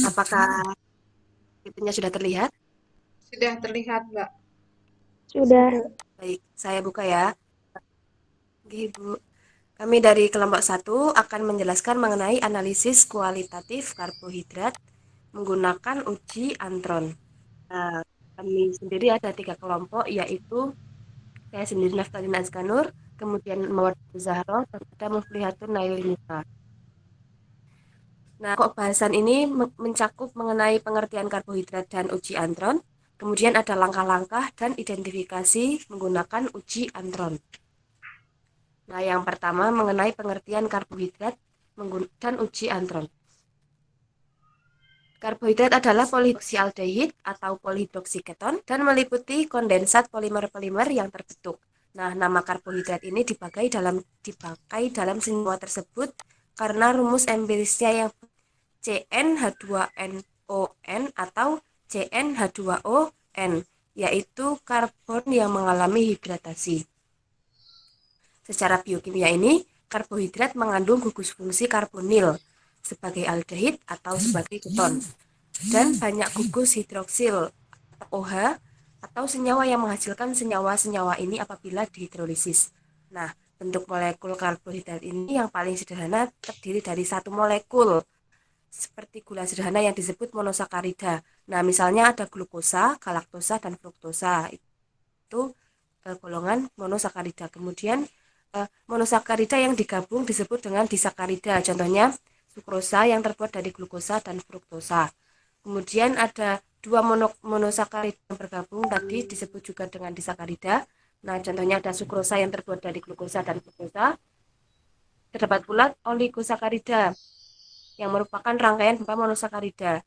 Apakah itunya sudah terlihat? Sudah terlihat, Mbak. Sudah. Baik, saya buka ya. Oke, Ibu. Kami dari kelompok 1 akan menjelaskan mengenai analisis kualitatif karbohidrat menggunakan uji antron. Nah, kami sendiri ada 3 kelompok, yaitu saya sendiri Naftalina Azkanur, kemudian Mawar Zahro, dan ada Muflihatun Nailinisa. Nah, kok bahasan ini mencakup mengenai pengertian karbohidrat dan uji antron, kemudian ada langkah-langkah dan identifikasi menggunakan uji antron. Nah, yang pertama mengenai pengertian karbohidrat dan uji antron. Karbohidrat adalah polihidroksialdehid atau polihidroksiketon dan meliputi kondensat polimer-polimer yang terbentuk. Nah, nama karbohidrat ini dipakai dalam senyawa tersebut karena rumus empirisnya yang CnH2nOn atau CnH2ON, yaitu karbon yang mengalami hidratasi. Secara biokimia ini, karbohidrat mengandung gugus fungsi karbonil sebagai aldehid atau sebagai keton, dan banyak gugus hidroksil atau OH atau senyawa yang menghasilkan senyawa-senyawa ini apabila dihidrolisis. Nah, bentuk molekul karbohidrat ini yang paling sederhana terdiri dari satu molekul seperti gula sederhana yang disebut monosakarida. Nah, misalnya ada glukosa, galaktosa, dan fruktosa. Itu golongan monosakarida. Kemudian monosakarida yang digabung disebut dengan disakarida. Contohnya sukrosa yang terbuat dari glukosa dan fruktosa. Kemudian ada dua monosakarida yang bergabung tadi disebut juga dengan disakarida. Nah, contohnya ada sukrosa yang terbuat dari glukosa dan fruktosa. Terdapat pula oligosakarida yang merupakan rangkaian beberapa monosakarida.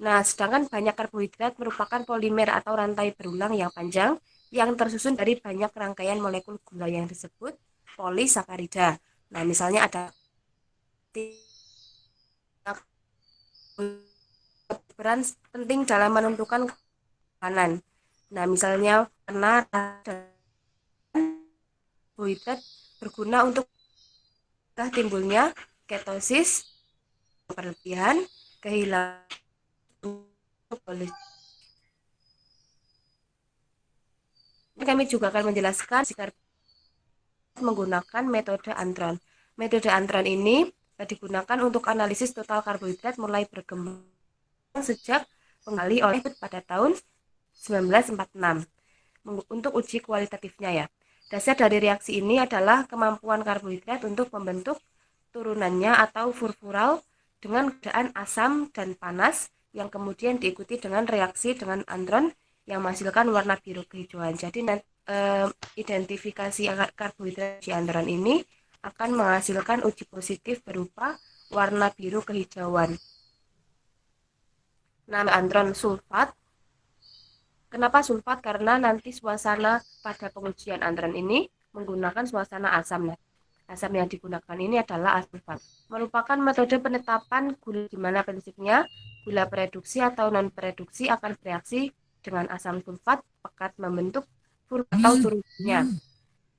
Nah, sedangkan banyak karbohidrat merupakan polimer atau rantai berulang yang panjang yang tersusun dari banyak rangkaian molekul gula yang disebut polisakarida. Nah, misalnya ada peran penting dalam menentukan makanan. Nah, misalnya karena karbohidrat berguna untuk timbulnya ketosis berlebihan, kehilangan kami juga akan menjelaskan jika menggunakan metode antron. Metode antron ini digunakan untuk analisis total karbohidrat mulai berkembang sejak pengali oleh pada tahun 1946 untuk uji kualitatifnya ya. Dasar dari reaksi ini adalah kemampuan karbohidrat untuk membentuk turunannya atau furfural dengan keadaan asam dan panas yang kemudian diikuti dengan reaksi dengan antron yang menghasilkan warna biru kehijauan. Jadi identifikasi karbohidrat di antron ini akan menghasilkan uji positif berupa warna biru kehijauan. Nama antron sulfat. Kenapa sulfat? Karena nanti suasana pada pengujian antron ini menggunakan suasana asam. Asam yang digunakan ini adalah sulfat. Merupakan metode penetapan gula di mana prinsipnya gula pereduksi atau non-pereduksi akan bereaksi dengan asam sulfat pekat membentuk furfural atau turunnya.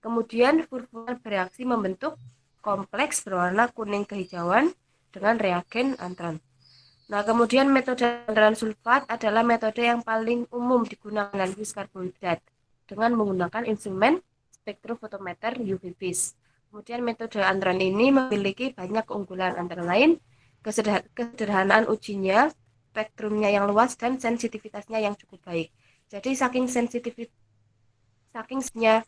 Kemudian furfural bereaksi membentuk kompleks berwarna kuning kehijauan dengan reagen antron. Nah, kemudian metode antron sulfat adalah metode yang paling umum digunakan analisis karbohidrat dengan menggunakan instrumen spektrofotometer UV-Vis. Kemudian metode antron ini memiliki banyak keunggulan antara lain kesederhanaan ujinya, spektrumnya yang luas, dan sensitivitasnya yang cukup baik. Jadi sakingnya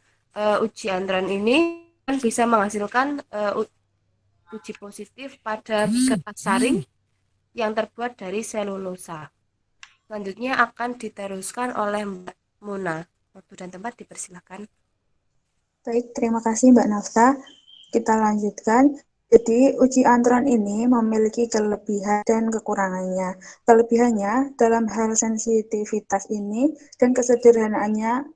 uji antron ini bisa menghasilkan uji positif pada kertas saring yang terbuat dari selulosa. Selanjutnya akan diteruskan oleh Mbak Muna. Waktu dan tempat dipersilakan. Baik, terima kasih Mbak Nafta. Kita lanjutkan. Jadi, uji antron ini memiliki kelebihan dan kekurangannya. Kelebihannya dalam hal sensitivitas ini dan kesederhanaan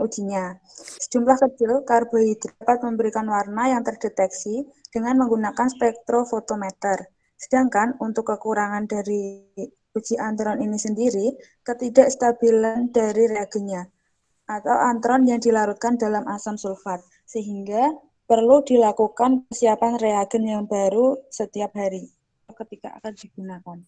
ujinya. Sejumlah kecil karbohidrat dapat memberikan warna yang terdeteksi dengan menggunakan spektrofotometer. Sedangkan untuk kekurangan dari uji antron ini sendiri, ketidakstabilan dari reagennya atau antron yang dilarutkan dalam asam sulfat, sehingga perlu dilakukan persiapan reagen yang baru setiap hari. ketika akan digunakan.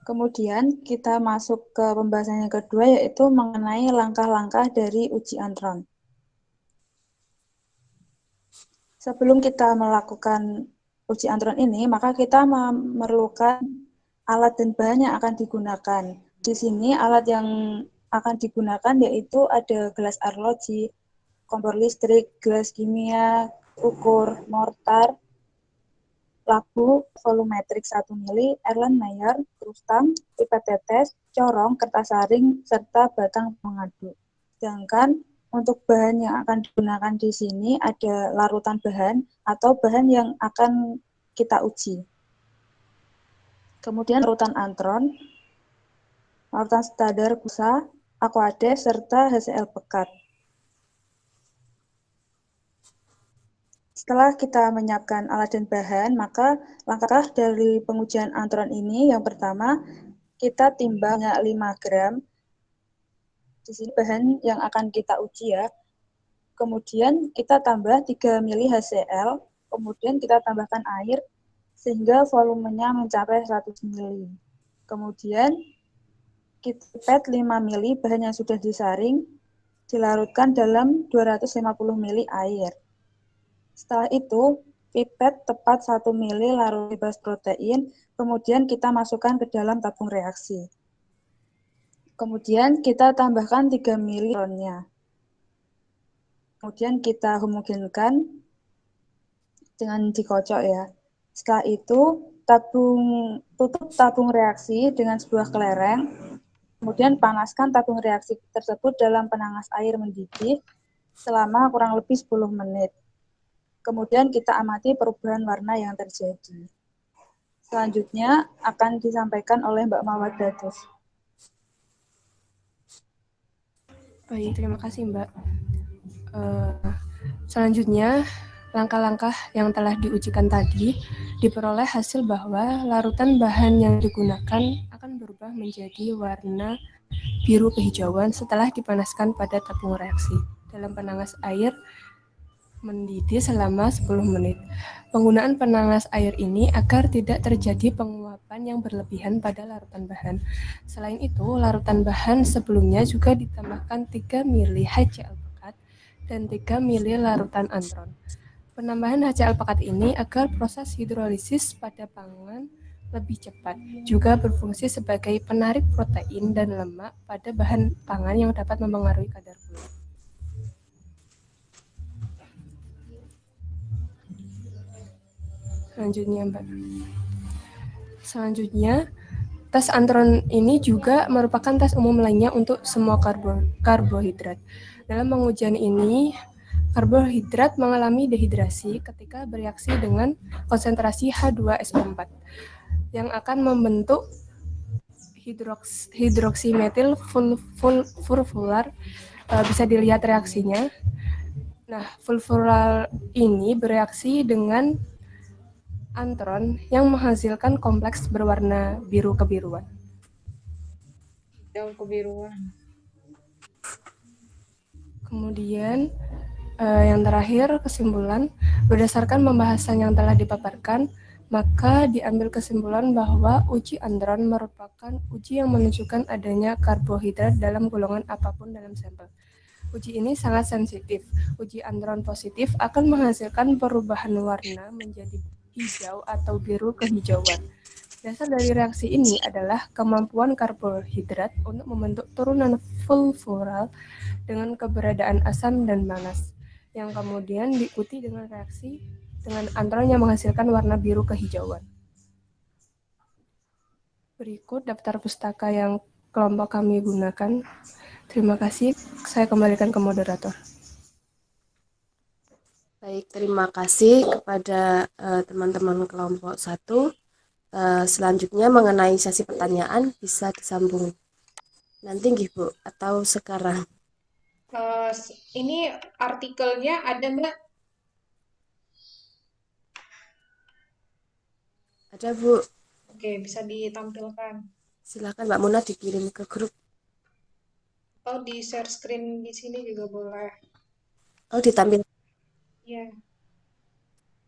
Kemudian kita masuk ke pembahasan yang kedua, yaitu mengenai langkah-langkah dari uji antron. Sebelum kita melakukan uji antron ini, maka kita memerlukan alat dan bahan yang akan digunakan. Di sini alat yang akan digunakan yaitu ada gelas arloji, kompor listrik, gelas kimia, ukur, mortar, labu, volumetrik 1 mili, Erlenmeyer, krustang, pipet tetes, corong, kertas saring, serta batang pengaduk. Sedangkan untuk bahan yang akan digunakan di sini ada larutan bahan atau bahan yang akan kita uji. Kemudian larutan antron, larutan standar busa, aquades, serta HCl pekat. Setelah kita menyiapkan alat dan bahan, maka langkah dari pengujian antron ini yang pertama, kita timbang 5 gram. Di sini bahan yang akan kita uji ya. Kemudian kita tambah 3 mili HCl, kemudian kita tambahkan air sehingga volumenya mencapai 100 mili. Kemudian kita pipet 5 mili bahan yang sudah disaring, dilarutkan dalam 250 mili air. Setelah itu, pipet tepat 1 mili larut bebas protein, kemudian kita masukkan ke dalam tabung reaksi. Kemudian kita tambahkan 3 mili ronnya. Kemudian kita homogenkan dengan dikocok ya. Setelah itu, tutup tabung reaksi dengan sebuah kelereng, kemudian panaskan tabung reaksi tersebut dalam penanas air mendidih selama kurang lebih 10 menit. Kemudian kita amati perubahan warna yang terjadi. Selanjutnya akan disampaikan oleh Mbak Mawar Datus. Baik, terima kasih Mbak. Selanjutnya, langkah-langkah yang telah diujikan tadi diperoleh hasil bahwa larutan bahan yang digunakan akan berubah menjadi warna biru kehijauan setelah dipanaskan pada tabung reaksi dalam penanas air mendidih selama 10 menit. Penggunaan penanas air ini agar tidak terjadi penguapan yang berlebihan pada larutan bahan. Selain itu, larutan bahan sebelumnya juga ditambahkan 3 mili HCl pekat dan 3 mili larutan antron. Penambahan HCl pekat ini agar proses hidrolisis pada pangan lebih cepat, juga berfungsi sebagai penarik protein dan lemak pada bahan pangan yang dapat mempengaruhi kadar gula. Selanjutnya, tes antron ini juga merupakan tes umum lainnya untuk semua karbohidrat. Dalam pengujian ini, karbohidrat mengalami dehidrasi ketika bereaksi dengan konsentrasi H2SO4 yang akan membentuk hidroksimetil furfurar. Bisa dilihat reaksinya. Nah, furfurar ini bereaksi dengan antron yang menghasilkan kompleks berwarna biru kebiruan. Hijau kebiruan. Kemudian yang terakhir, kesimpulan. Berdasarkan pembahasan yang telah dipaparkan, maka diambil kesimpulan bahwa uji antron merupakan uji yang menunjukkan adanya karbohidrat dalam golongan apapun dalam sampel. Uji ini sangat sensitif. Uji antron positif akan menghasilkan perubahan warna menjadi hijau atau biru kehijauan. Dasar dari reaksi ini adalah kemampuan karbohidrat untuk membentuk turunan fulfural dengan keberadaan asam dan manas, yang kemudian diikuti dengan reaksi dengan antron yang menghasilkan warna biru kehijauan. Berikut daftar pustaka yang kelompok kami gunakan. Terima kasih, saya kembalikan ke moderator. Baik, terima kasih kepada teman-teman kelompok 1. Selanjutnya mengenai sesi pertanyaan bisa disambung nanti nggih Bu atau sekarang? Ini artikelnya ada Mbak? Ada Bu. Oke, bisa ditampilkan. Silakan Mbak Muna dikirim ke grup. Atau di share screen di sini juga boleh. Oh, ditampilkan. Iya.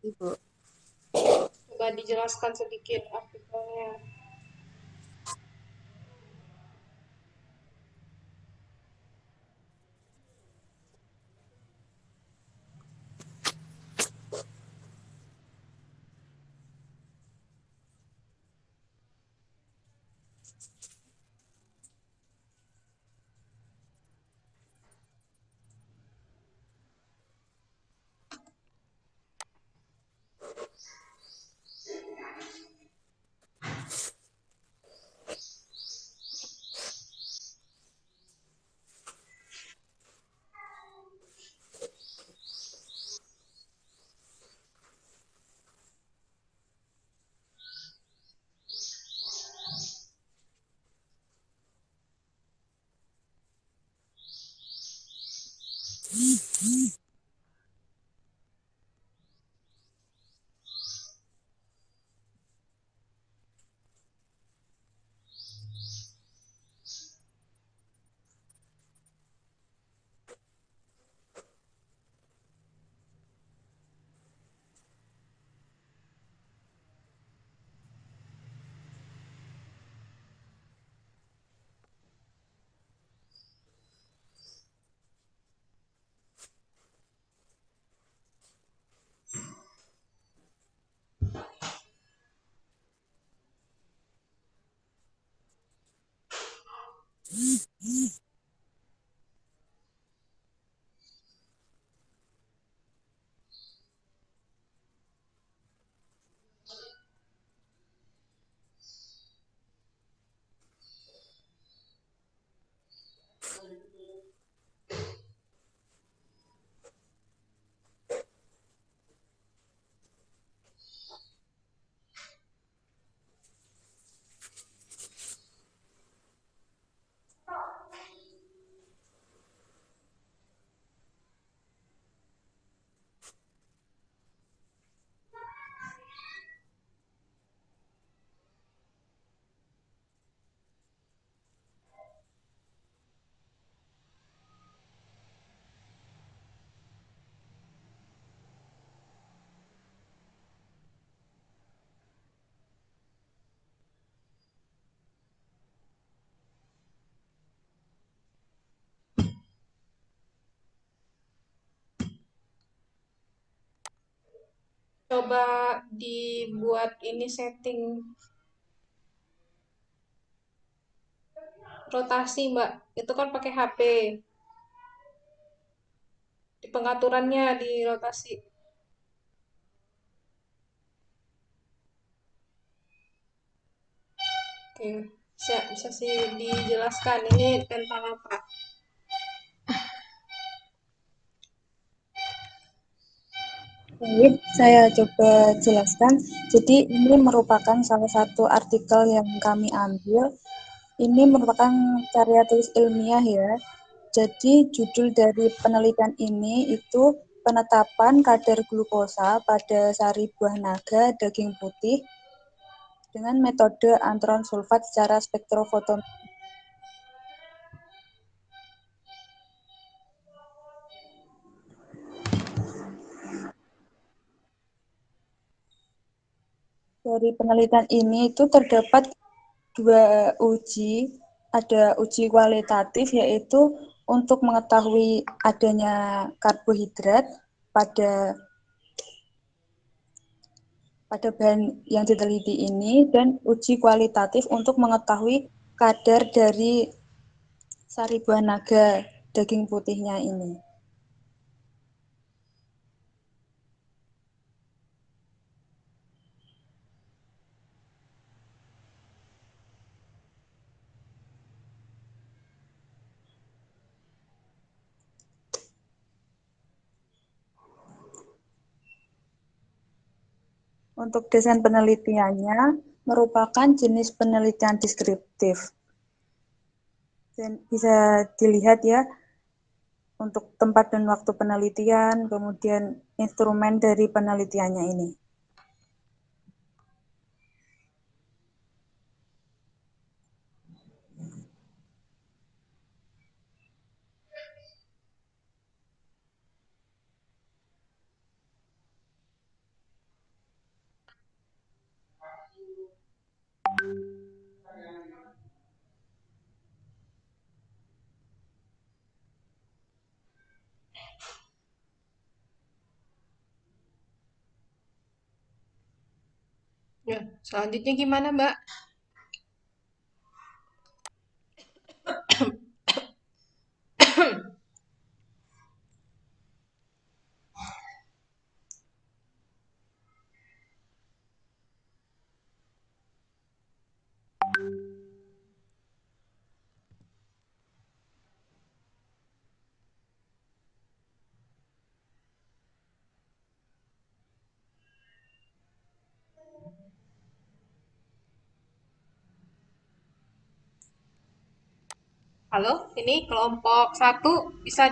Ibu. Coba di dijelaskan sedikit artikelnya. Coba dibuat ini setting rotasi, Mbak. Itu kan pakai HP. Di pengaturannya di rotasi. Oke, bisa sih dijelaskan ini tentang apa? Baik, saya coba jelaskan. Jadi ini merupakan salah satu artikel yang kami ambil. Ini merupakan karya tulis ilmiah ya. Jadi judul dari penelitian ini itu penetapan kadar glukosa pada sari buah naga daging putih dengan metode antron sulfat secara spektrofotometri. Dari penelitian ini itu terdapat dua uji, ada uji kualitatif yaitu untuk mengetahui adanya karbohidrat pada pada bahan yang diteliti ini dan uji kualitatif untuk mengetahui kadar dari sari buah naga daging putihnya ini. Untuk desain penelitiannya merupakan jenis penelitian deskriptif. Dan bisa dilihat ya untuk tempat dan waktu penelitian, kemudian instrumen dari penelitiannya ini. Ya, selanjutnya gimana, Mbak? Halo, ini kelompok satu bisa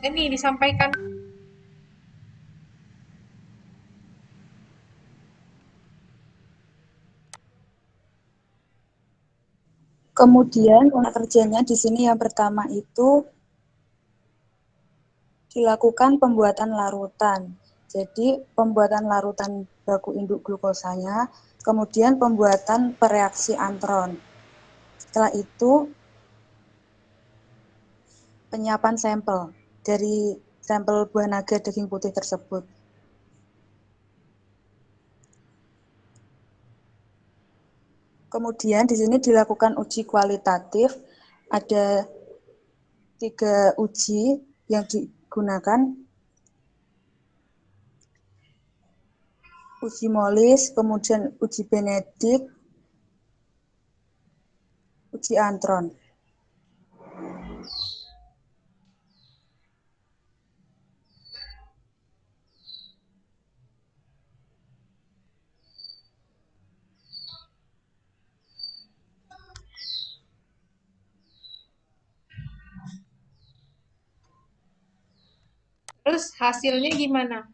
ini disampaikan. Kemudian pola kerjanya di sini yang pertama itu dilakukan pembuatan larutan. Jadi pembuatan larutan baku induk glukosanya, kemudian pembuatan pereaksi antron. Setelah itu penyiapan sampel dari sampel buah naga daging putih tersebut. Kemudian di sini dilakukan uji kualitatif, ada 3 uji yang digunakan, uji Molis, kemudian uji Benedict, uji antron. Terus hasilnya gimana?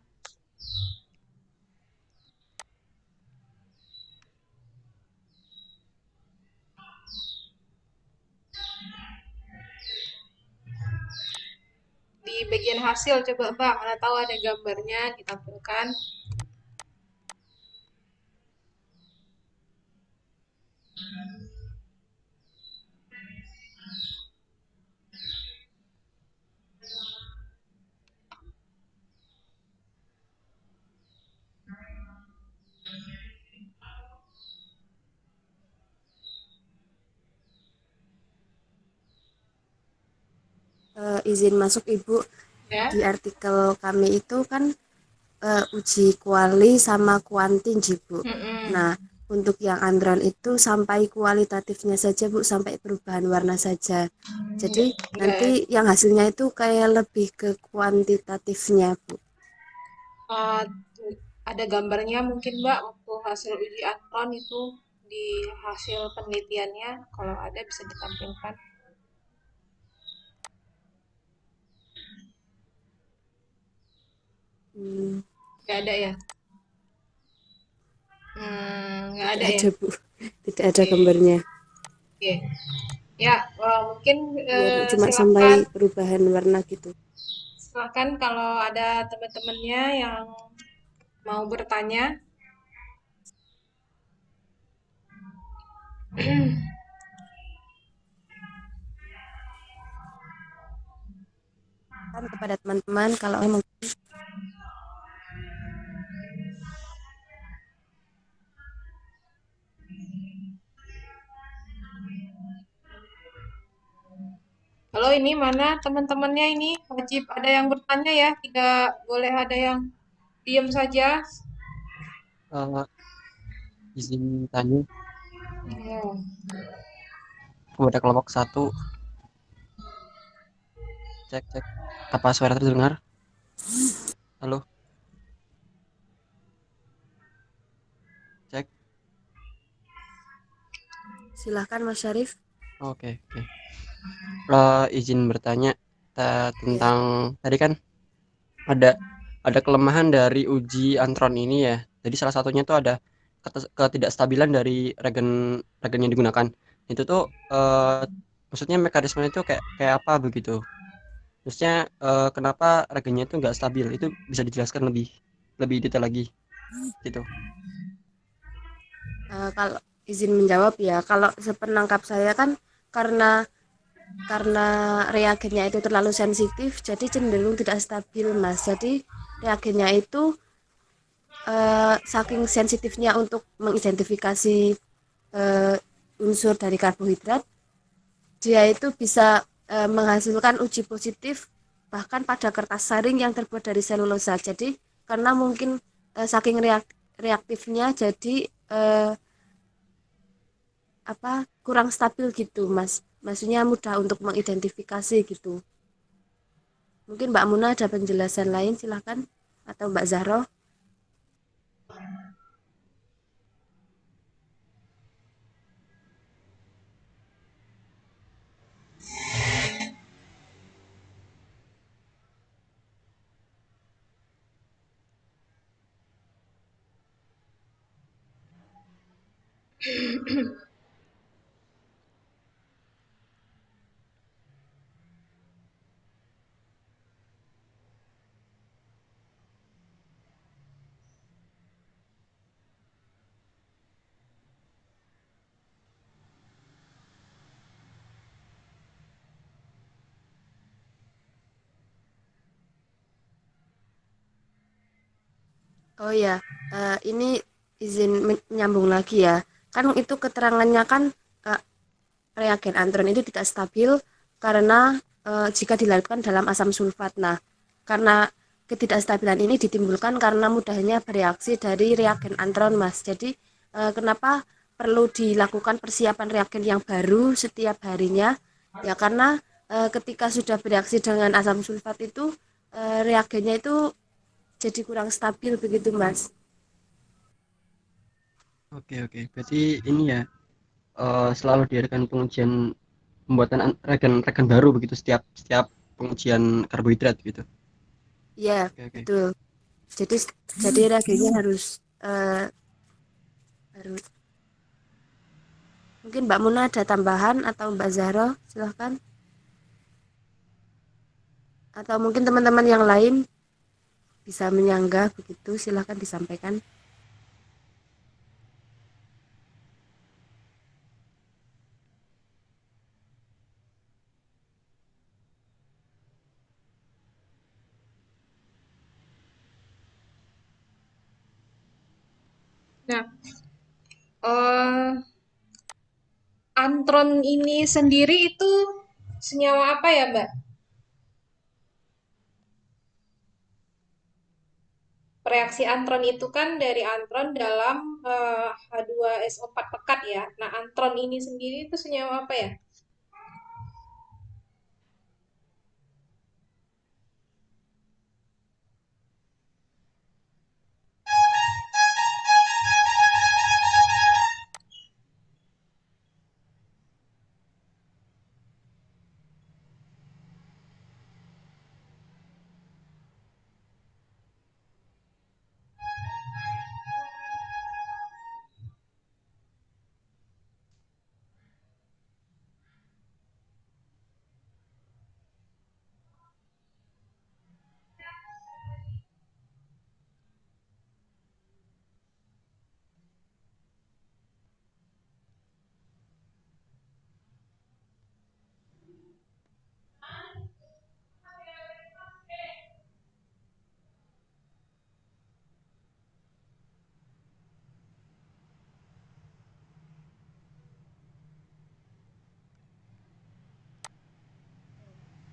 Di bagian hasil coba Mbak, mana tahu ada gambarnya ditampilkan. Izin masuk Ibu, Ya. di artikel kami itu kan uji kuali sama kuantin Bu. Mm-mm. Nah, untuk yang andron itu sampai kualitatifnya saja Bu, sampai perubahan warna saja. Jadi nanti Enggak, yang hasilnya itu kayak lebih ke kuantitatifnya Bu. uh, ada gambarnya mungkin Mbak waktu hasil uji antron itu di hasil penelitiannya kalau ada bisa ditampilkan. Hmm, Nggak ada ya? Nggak tidak ada ya? ada Bu, tidak ada Oke, gambarnya. oke. Ya, mungkin Iya Bu, cuma sampai silakan, perubahan warna gitu. silakan kalau ada teman-temannya yang mau bertanya. Kan kepada teman-teman kalau memang Halo, ini mana teman-temannya ini? Wajib ada yang bertanya ya, tidak boleh ada yang diam saja. Eh, izin tanya Hmm. kepada kelompok satu, cek cek apa suara terdengar? Halo, cek. silahkan Mas Syarif. Oke, oke. Izin bertanya Ya. tentang tadi kan ada kelemahan dari uji antron ini ya. Jadi salah satunya tuh ada ketidakstabilan dari regen yang digunakan. Itu tuh maksudnya mekanismenya itu kayak kayak apa begitu? Maksudnya kenapa regennya itu nggak stabil? Itu bisa dijelaskan lebih lebih detail lagi gitu. Kalau izin menjawab ya, kalau sepenangkap saya kan karena karena reagennya itu terlalu sensitif, jadi cenderung tidak stabil Mas. Jadi reagennya itu saking sensitifnya untuk mengidentifikasi eh, unsur dari karbohidrat, dia itu bisa menghasilkan uji positif bahkan pada kertas saring yang terbuat dari selulosa. Jadi karena mungkin saking reaktifnya, jadi eh, apa kurang stabil gitu, Mas. Maksudnya mudah untuk mengidentifikasi gitu. Mungkin Mbak Muna ada penjelasan lain, silahkan. Atau Mbak Zahro. Oh ya, ini izin menyambung lagi ya. Kan itu keterangannya kan eh, reagen antron itu tidak stabil karena jika dilarutkan dalam asam sulfat. Nah, karena ketidakstabilan ini ditimbulkan karena mudahnya bereaksi dari reagen antron, Mas. Jadi, kenapa perlu dilakukan persiapan reagen yang baru setiap harinya? Ya karena ketika sudah bereaksi dengan asam sulfat itu reagennya itu jadi kurang stabil begitu, Mas. Oke, oke. Berarti ini ya, selalu diadakan pengujian pembuatan regan baru begitu setiap setiap pengujian karbohidrat gitu. Ya, Oke, oke. betul. Jadi jadi reagennya eh, harus mungkin Mbak Muna ada tambahan atau Mbak Zahro, silahkan. Atau mungkin teman-teman yang lain bisa menyanggah begitu, silahkan disampaikan. Nah, antron ini sendiri itu senyawa apa ya, Mbak? Reaksi antron itu kan dari antron dalam H2SO4 pekat ya. Nah, antron ini sendiri itu senyawa apa ya?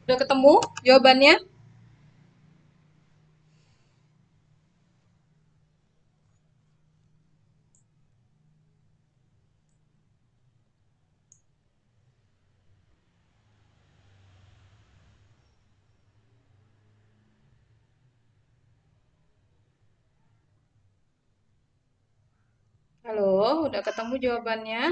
Udah ketemu jawabannya? Halo, udah ketemu jawabannya?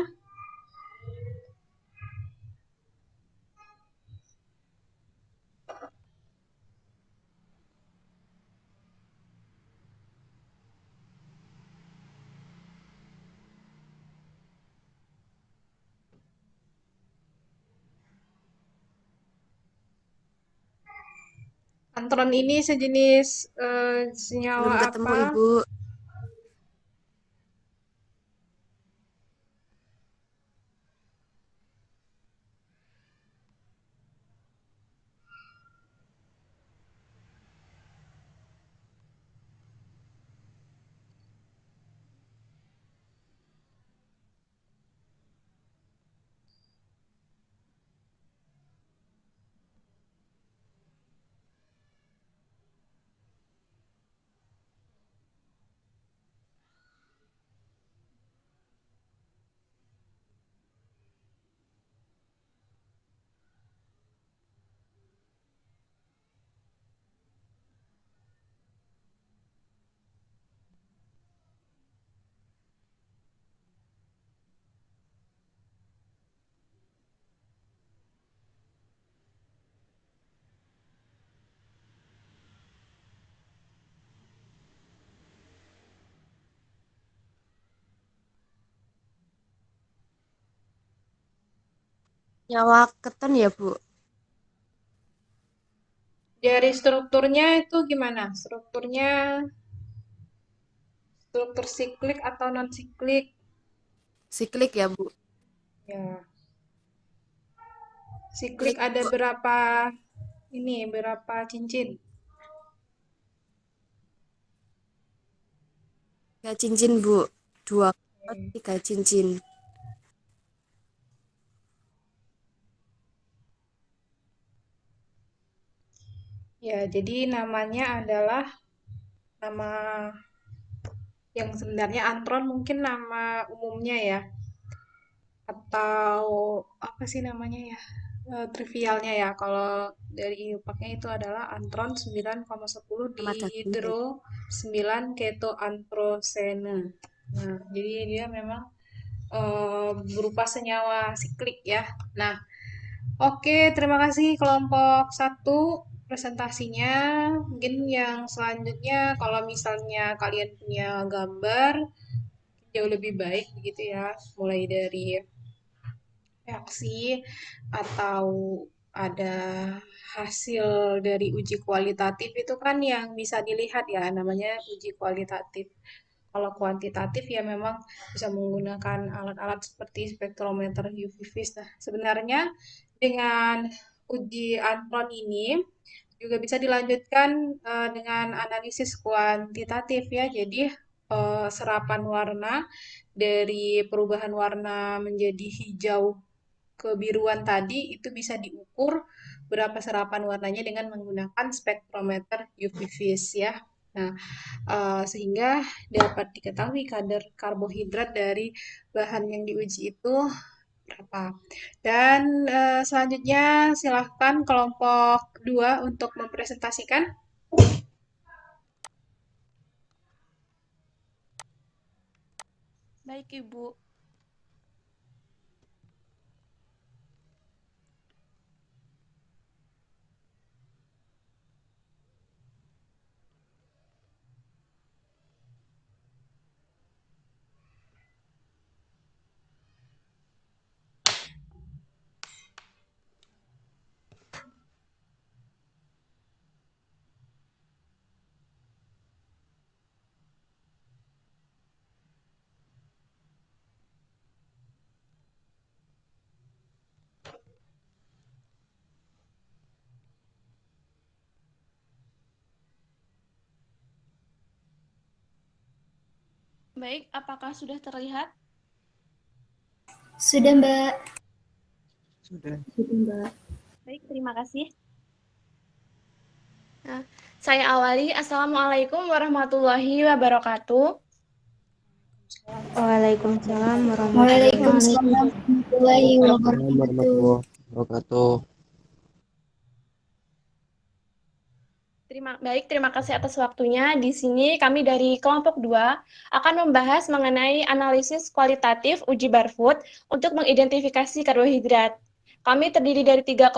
Antron ini sejenis senyawa Belum ketemu apa? Ibu. Nyawa keton ya, Bu? Dari strukturnya itu gimana? Struktur siklik atau non siklik? Siklik ya, Bu? Ya, siklik Siklik, ada Bu. berapa cincin? 3 cincin, Bu. 2 atau 3 cincin. Ya, jadi namanya adalah nama yang sebenarnya antron mungkin nama umumnya ya. Atau apa sih namanya ya? Trivialnya ya. Kalau dari IUPAC-nya itu adalah antron 9,10 Nama daging. dihidro 9 ketoantrosene. Nah, jadi dia memang berupa senyawa siklik ya. Nah, oke, terima kasih kelompok satu presentasinya. Mungkin yang selanjutnya kalau misalnya kalian punya gambar jauh lebih baik begitu ya, mulai dari reaksi atau ada hasil dari uji kualitatif itu kan yang bisa dilihat ya, namanya uji kualitatif. Kalau kuantitatif ya memang bisa menggunakan alat-alat seperti spektrometer UV vis. Nah, sebenarnya dengan uji antron ini juga bisa dilanjutkan dengan analisis kuantitatif ya. Jadi serapan warna dari perubahan warna menjadi hijau kebiruan tadi itu bisa diukur berapa serapan warnanya dengan menggunakan spektrometer UV vis ya. Nah, sehingga dapat diketahui kadar karbohidrat dari bahan yang diuji itu berapa. Dan selanjutnya silahkan kelompok 2 untuk mempresentasikan. Baik, Ibu. Baik, apakah sudah terlihat? Sudah, Mbak. Sudah. Baik, terima kasih. Nah, saya awali. Assalamualaikum warahmatullahi wabarakatuh. Waalaikumsalam warahmatullahi wabarakatuh. Wabarakatuh. Terima kasih atas waktunya. Di sini kami dari kelompok 2 akan membahas mengenai analisis kualitatif uji barfood untuk mengidentifikasi karbohidrat. Kami terdiri dari 3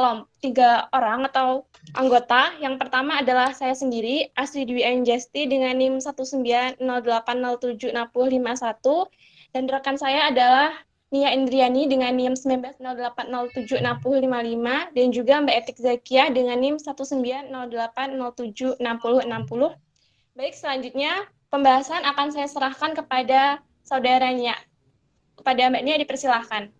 orang atau anggota. Yang pertama adalah saya sendiri, Asri Dwi Anjasti dengan NIM 190807651, dan rekan saya adalah Nia Indriani dengan NIM 1908076055 dan juga Mbak Etik Zakia dengan NIM 1908076060. Baik, selanjutnya pembahasan akan saya serahkan kepada saudaranya. Kepada Mbak Nia dipersilahkan.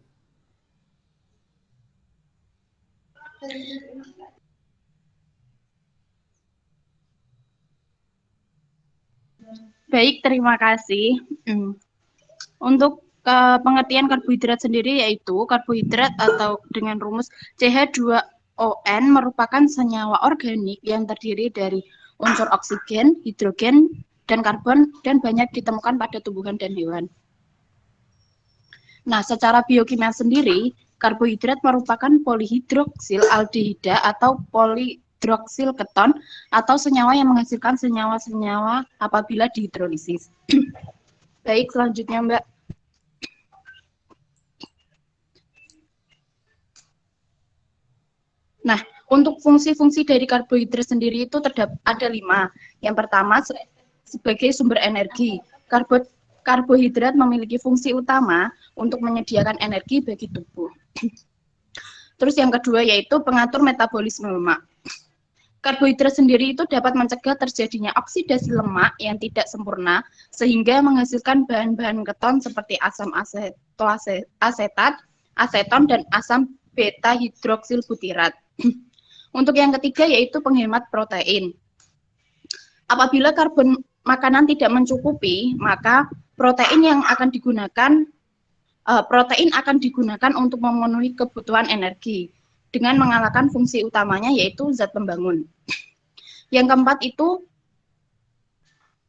Baik, terima kasih. Untuk pengertian karbohidrat sendiri yaitu karbohidrat atau dengan rumus CH2ON merupakan senyawa organik yang terdiri dari unsur oksigen, hidrogen, dan karbon dan banyak ditemukan pada tumbuhan dan hewan. Nah, secara biokimia sendiri, karbohidrat merupakan polihidroksil aldehida atau polihidroksil keton atau senyawa yang menghasilkan senyawa-senyawa apabila dihidrolisis. Baik, selanjutnya Mbak. Nah, untuk fungsi-fungsi dari karbohidrat sendiri itu ada 5. Yang pertama, sebagai sumber energi. Karbohidrat memiliki fungsi utama untuk menyediakan energi bagi tubuh. Terus yang kedua yaitu pengatur metabolisme lemak. Karbohidrat sendiri itu dapat mencegah terjadinya oksidasi lemak yang tidak sempurna sehingga menghasilkan bahan-bahan keton seperti asam asetat, aseton, dan asam beta hidroksil butirat. Untuk yang ketiga yaitu penghemat protein. Apabila karbon makanan tidak mencukupi, maka protein akan digunakan untuk memenuhi kebutuhan energi dengan mengalahkan fungsi utamanya yaitu zat pembangun. Yang keempat itu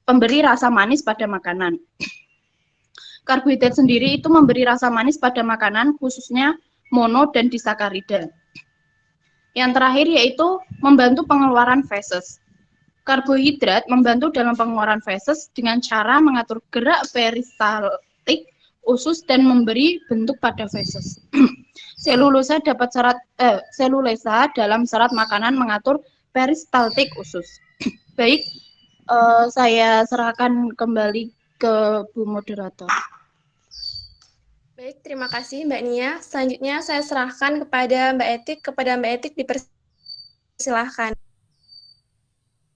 pemberi rasa manis pada makanan. Karbohidrat sendiri itu memberi rasa manis pada makanan khususnya mono dan disakarida. Yang terakhir yaitu membantu pengeluaran feses. Karbohidrat membantu dalam pengeluaran feses dengan cara mengatur gerak peristaltik usus dan memberi bentuk pada feses. Selulosa dalam serat makanan mengatur peristaltik usus. Baik, saya serahkan kembali ke Bu Moderator. Baik, terima kasih Mbak Nia. Selanjutnya saya serahkan kepada Mbak Etik. Kepada Mbak Etik dipersilahkan.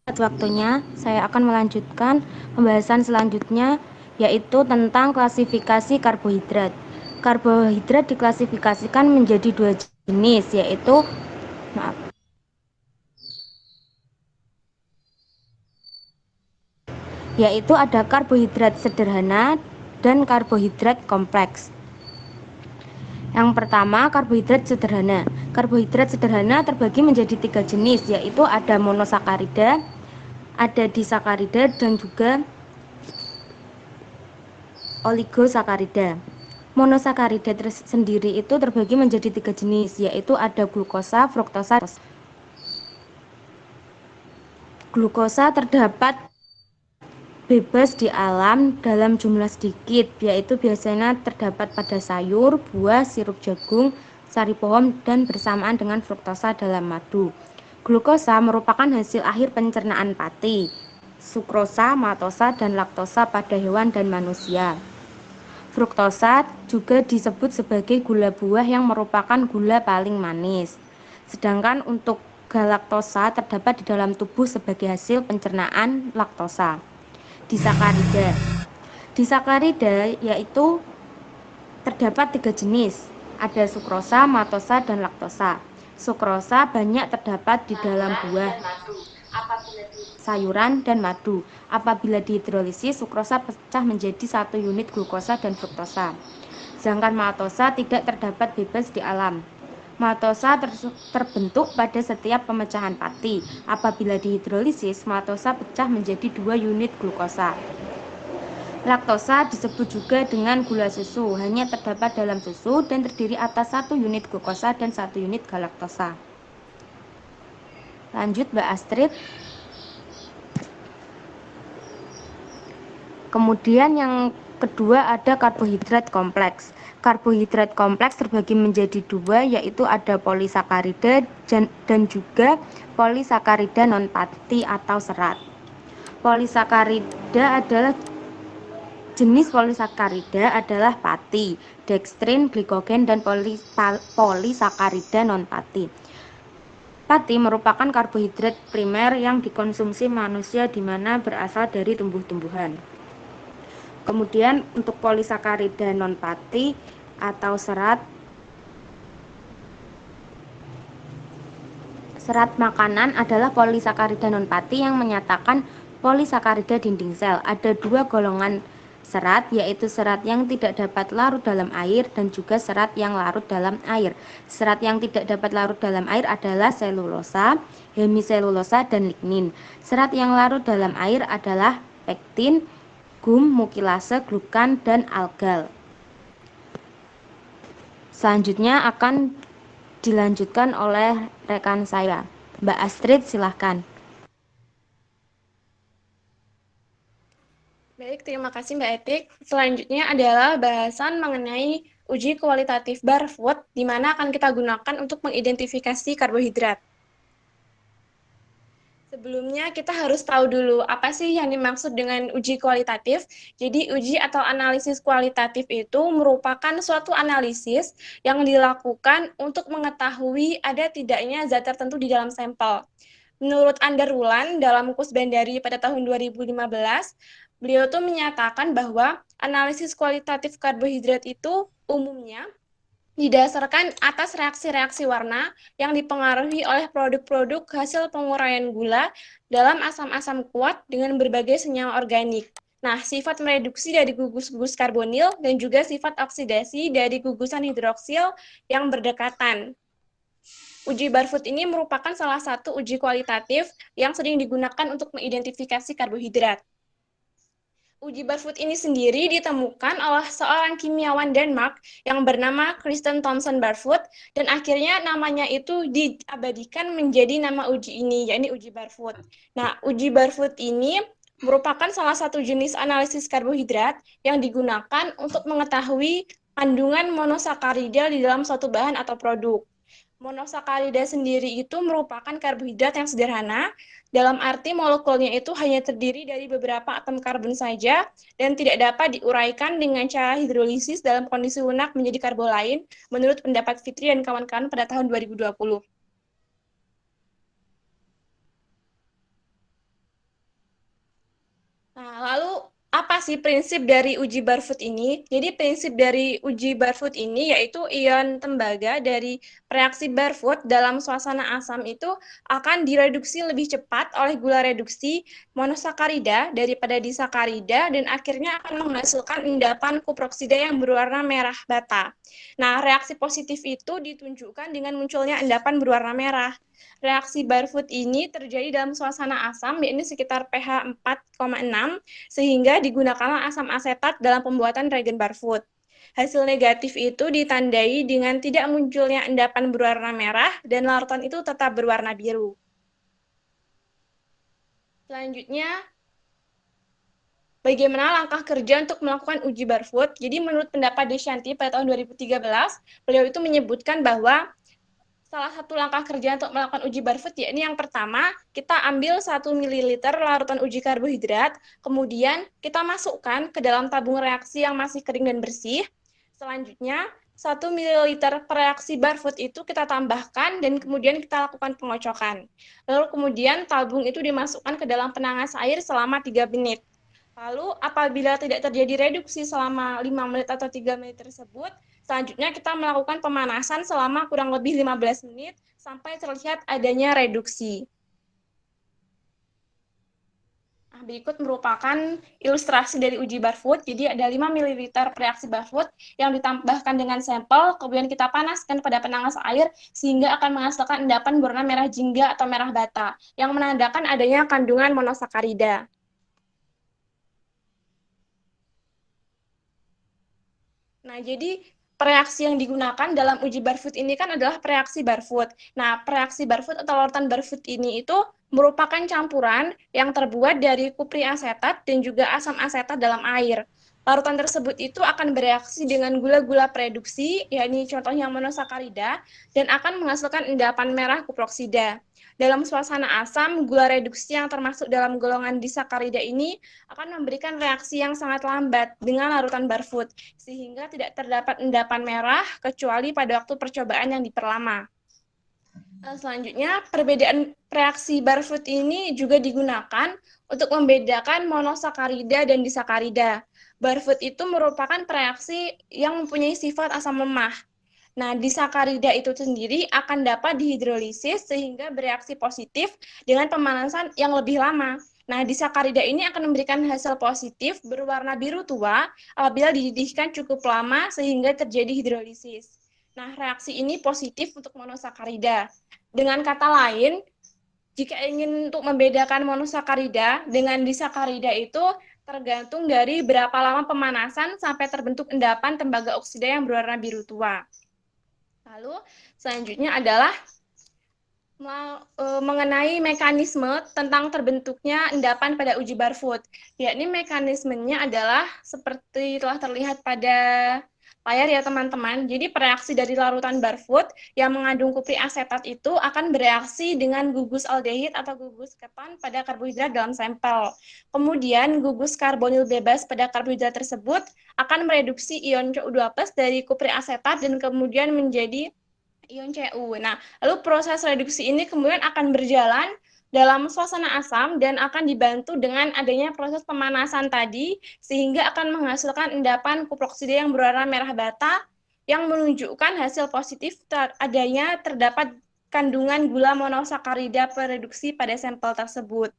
Waktunya, saya akan melanjutkan pembahasan selanjutnya, yaitu tentang klasifikasi karbohidrat. Karbohidrat diklasifikasikan menjadi dua jenis, yaitu ada karbohidrat sederhana dan karbohidrat kompleks. Yang pertama, karbohidrat sederhana. Karbohidrat sederhana terbagi menjadi 3 jenis, yaitu ada monosakarida, ada disakarida, dan juga oligosakarida. Monosakarida sendiri itu terbagi menjadi 3 jenis, yaitu ada glukosa, fruktosa. Glukosa terdapat bebas di alam dalam jumlah sedikit, yaitu biasanya terdapat pada sayur, buah, sirup jagung, sari pohon, dan bersamaan dengan fruktosa dalam madu. Glukosa merupakan hasil akhir pencernaan pati, sukrosa, maltosa, dan laktosa pada hewan dan manusia. Fruktosa juga disebut sebagai gula buah yang merupakan gula paling manis. Sedangkan untuk galaktosa terdapat di dalam tubuh sebagai hasil pencernaan laktosa. Disakarida yaitu terdapat 3 jenis, ada sukrosa, maltosa, dan laktosa. Sukrosa banyak terdapat di dalam buah, sayuran, dan madu. Apabila dihidrolisis, sukrosa pecah menjadi 1 unit glukosa dan fruktosa. Sedangkan maltosa tidak terdapat bebas di alam. Maltosa terbentuk pada setiap pemecahan pati. Apabila dihidrolisis, maltosa pecah menjadi 2 unit glukosa. Laktosa disebut juga dengan gula susu, hanya terdapat dalam susu dan terdiri atas 1 unit glukosa dan 1 unit galaktosa. Lanjut Mbak Astrid. Kemudian yang kedua ada karbohidrat kompleks. Karbohidrat kompleks terbagi menjadi 2, yaitu ada polisakarida dan juga polisakarida non-pati atau serat. Jenis polisakarida adalah pati, dekstrin, glikogen, dan polisakarida non-pati. Pati merupakan karbohidrat primer yang dikonsumsi manusia di mana berasal dari tumbuh-tumbuhan. Kemudian untuk polisakarida non-pati atau serat makanan adalah polisakarida non-pati yang menyatakan polisakarida dinding sel. Ada 2 golongan serat, yaitu serat yang tidak dapat larut dalam air dan juga serat yang larut dalam air. Serat yang tidak dapat larut dalam air adalah selulosa, hemiselulosa, dan lignin. Serat yang larut dalam air adalah pektin, gum, mukilase, glukan, dan algal. Selanjutnya akan dilanjutkan oleh rekan saya, Mbak Astrid, silahkan. Baik, terima kasih Mbak Etik. Selanjutnya adalah bahasan mengenai uji kualitatif bar food, di mana akan kita gunakan untuk mengidentifikasi karbohidrat. Sebelumnya kita harus tahu dulu apa sih yang dimaksud dengan uji kualitatif. Jadi uji atau analisis kualitatif itu merupakan suatu analisis yang dilakukan untuk mengetahui ada tidaknya zat tertentu di dalam sampel. Menurut Anderulan dalam Kusbandari pada tahun 2015, beliau tuh menyatakan bahwa analisis kualitatif karbohidrat itu umumnya didasarkan atas reaksi-reaksi warna yang dipengaruhi oleh produk-produk hasil penguraian gula dalam asam-asam kuat dengan berbagai senyawa organik. Nah, sifat mereduksi dari gugus-gugus karbonil dan juga sifat oksidasi dari gugusan hidroksil yang berdekatan. Uji Barfoot ini merupakan salah satu uji kualitatif yang sering digunakan untuk mengidentifikasi karbohidrat. Uji Barfoot ini sendiri ditemukan oleh seorang kimiawan Denmark yang bernama Kristen Thomsen Barfoot, dan akhirnya namanya itu diabadikan menjadi nama uji ini, yakni uji Barfoot. Nah, uji Barfoot ini merupakan salah satu jenis analisis karbohidrat yang digunakan untuk mengetahui kandungan monosakarida di dalam suatu bahan atau produk. Monosakarida sendiri itu merupakan karbohidrat yang sederhana, dalam arti molekulnya itu hanya terdiri dari beberapa atom karbon saja dan tidak dapat diuraikan dengan cara hidrolisis dalam kondisi lunak menjadi karbo lain, menurut pendapat Fitri dan kawan-kawan pada tahun 2020. Nah, lalu apa sih prinsip dari uji Barfoot ini? Jadi prinsip dari uji Barfoot ini yaitu ion tembaga dari reaksi Barfoot dalam suasana asam itu akan direduksi lebih cepat oleh gula reduksi monosakarida daripada disakarida dan akhirnya akan menghasilkan endapan kuproksida yang berwarna merah bata. Nah, reaksi positif itu ditunjukkan dengan munculnya endapan berwarna merah. Reaksi Barfoot ini terjadi dalam suasana asam, yakni sekitar pH 4,6, sehingga digunakanlah asam asetat dalam pembuatan reagen Barfoot. Hasil negatif itu ditandai dengan tidak munculnya endapan berwarna merah dan larutan itu tetap berwarna biru. Selanjutnya, bagaimana langkah kerja untuk melakukan uji Barfoot? Jadi menurut pendapat Deshanty pada tahun 2013, beliau itu menyebutkan bahwa salah satu langkah kerja untuk melakukan uji Barfoot, yakni yang pertama, kita ambil 1 ml larutan uji karbohidrat, kemudian kita masukkan ke dalam tabung reaksi yang masih kering dan bersih. Selanjutnya, 1 ml per reaksi Barfoot itu kita tambahkan dan kemudian kita lakukan pengocokan. Lalu kemudian tabung itu dimasukkan ke dalam penangas air selama 3 menit. Lalu apabila tidak terjadi reduksi selama 5 menit atau 3 menit tersebut, selanjutnya kita melakukan pemanasan selama kurang lebih 15 menit sampai terlihat adanya reduksi. Nah, berikut merupakan ilustrasi dari uji Barfoot. Jadi ada 5 ml reaksi Barfoot yang ditambahkan dengan sampel, kemudian kita panaskan pada penangas air sehingga akan menghasilkan endapan berwarna merah jingga atau merah bata yang menandakan adanya kandungan monosakarida. Nah, jadi reaksi yang digunakan dalam uji Barfoot ini kan adalah reaksi Barfoot. Nah, reaksi Barfoot atau larutan Barfoot ini itu merupakan campuran yang terbuat dari kupriasetat dan juga asam asetat dalam air. Larutan tersebut itu akan bereaksi dengan gula-gula prereduksi, yakni contohnya monosakarida, dan akan menghasilkan endapan merah kuproksida. Dalam suasana asam, gula reduksi yang termasuk dalam golongan disakarida ini akan memberikan reaksi yang sangat lambat dengan larutan Barfoot, sehingga tidak terdapat endapan merah kecuali pada waktu percobaan yang diperlama. Selanjutnya, perbedaan reaksi Barfoot ini juga digunakan untuk membedakan monosakarida dan disakarida. Barfoot itu merupakan reaksi yang mempunyai sifat asam lemah. Nah, disakarida itu sendiri akan dapat dihidrolisis sehingga bereaksi positif dengan pemanasan yang lebih lama. Nah, disakarida ini akan memberikan hasil positif berwarna biru tua apabila dididihkan cukup lama sehingga terjadi hidrolisis. Nah, reaksi ini positif untuk monosakarida. Dengan kata lain, jika ingin untuk membedakan monosakarida dengan disakarida itu tergantung dari berapa lama pemanasan sampai terbentuk endapan tembaga oksida yang berwarna biru tua. Lalu selanjutnya adalah mengenai mekanisme tentang terbentuknya endapan pada uji barfoot. Yakni mekanismenya adalah seperti telah terlihat pada layar ya teman-teman. Jadi reaksi dari larutan barfoot yang mengandung kuprik asetat itu akan bereaksi dengan gugus aldehid atau gugus keton pada karbohidrat dalam sampel. Kemudian gugus karbonil bebas pada karbohidrat tersebut akan mereduksi ion CO2+ dari kuprik asetat dan kemudian menjadi ion Cu. Nah, lalu proses reduksi ini kemudian akan berjalan dalam suasana asam dan akan dibantu dengan adanya proses pemanasan tadi sehingga akan menghasilkan endapan kuproksida yang berwarna merah bata yang menunjukkan hasil positif adanya terdapat kandungan gula monosakarida pereduksi pada sampel tersebut.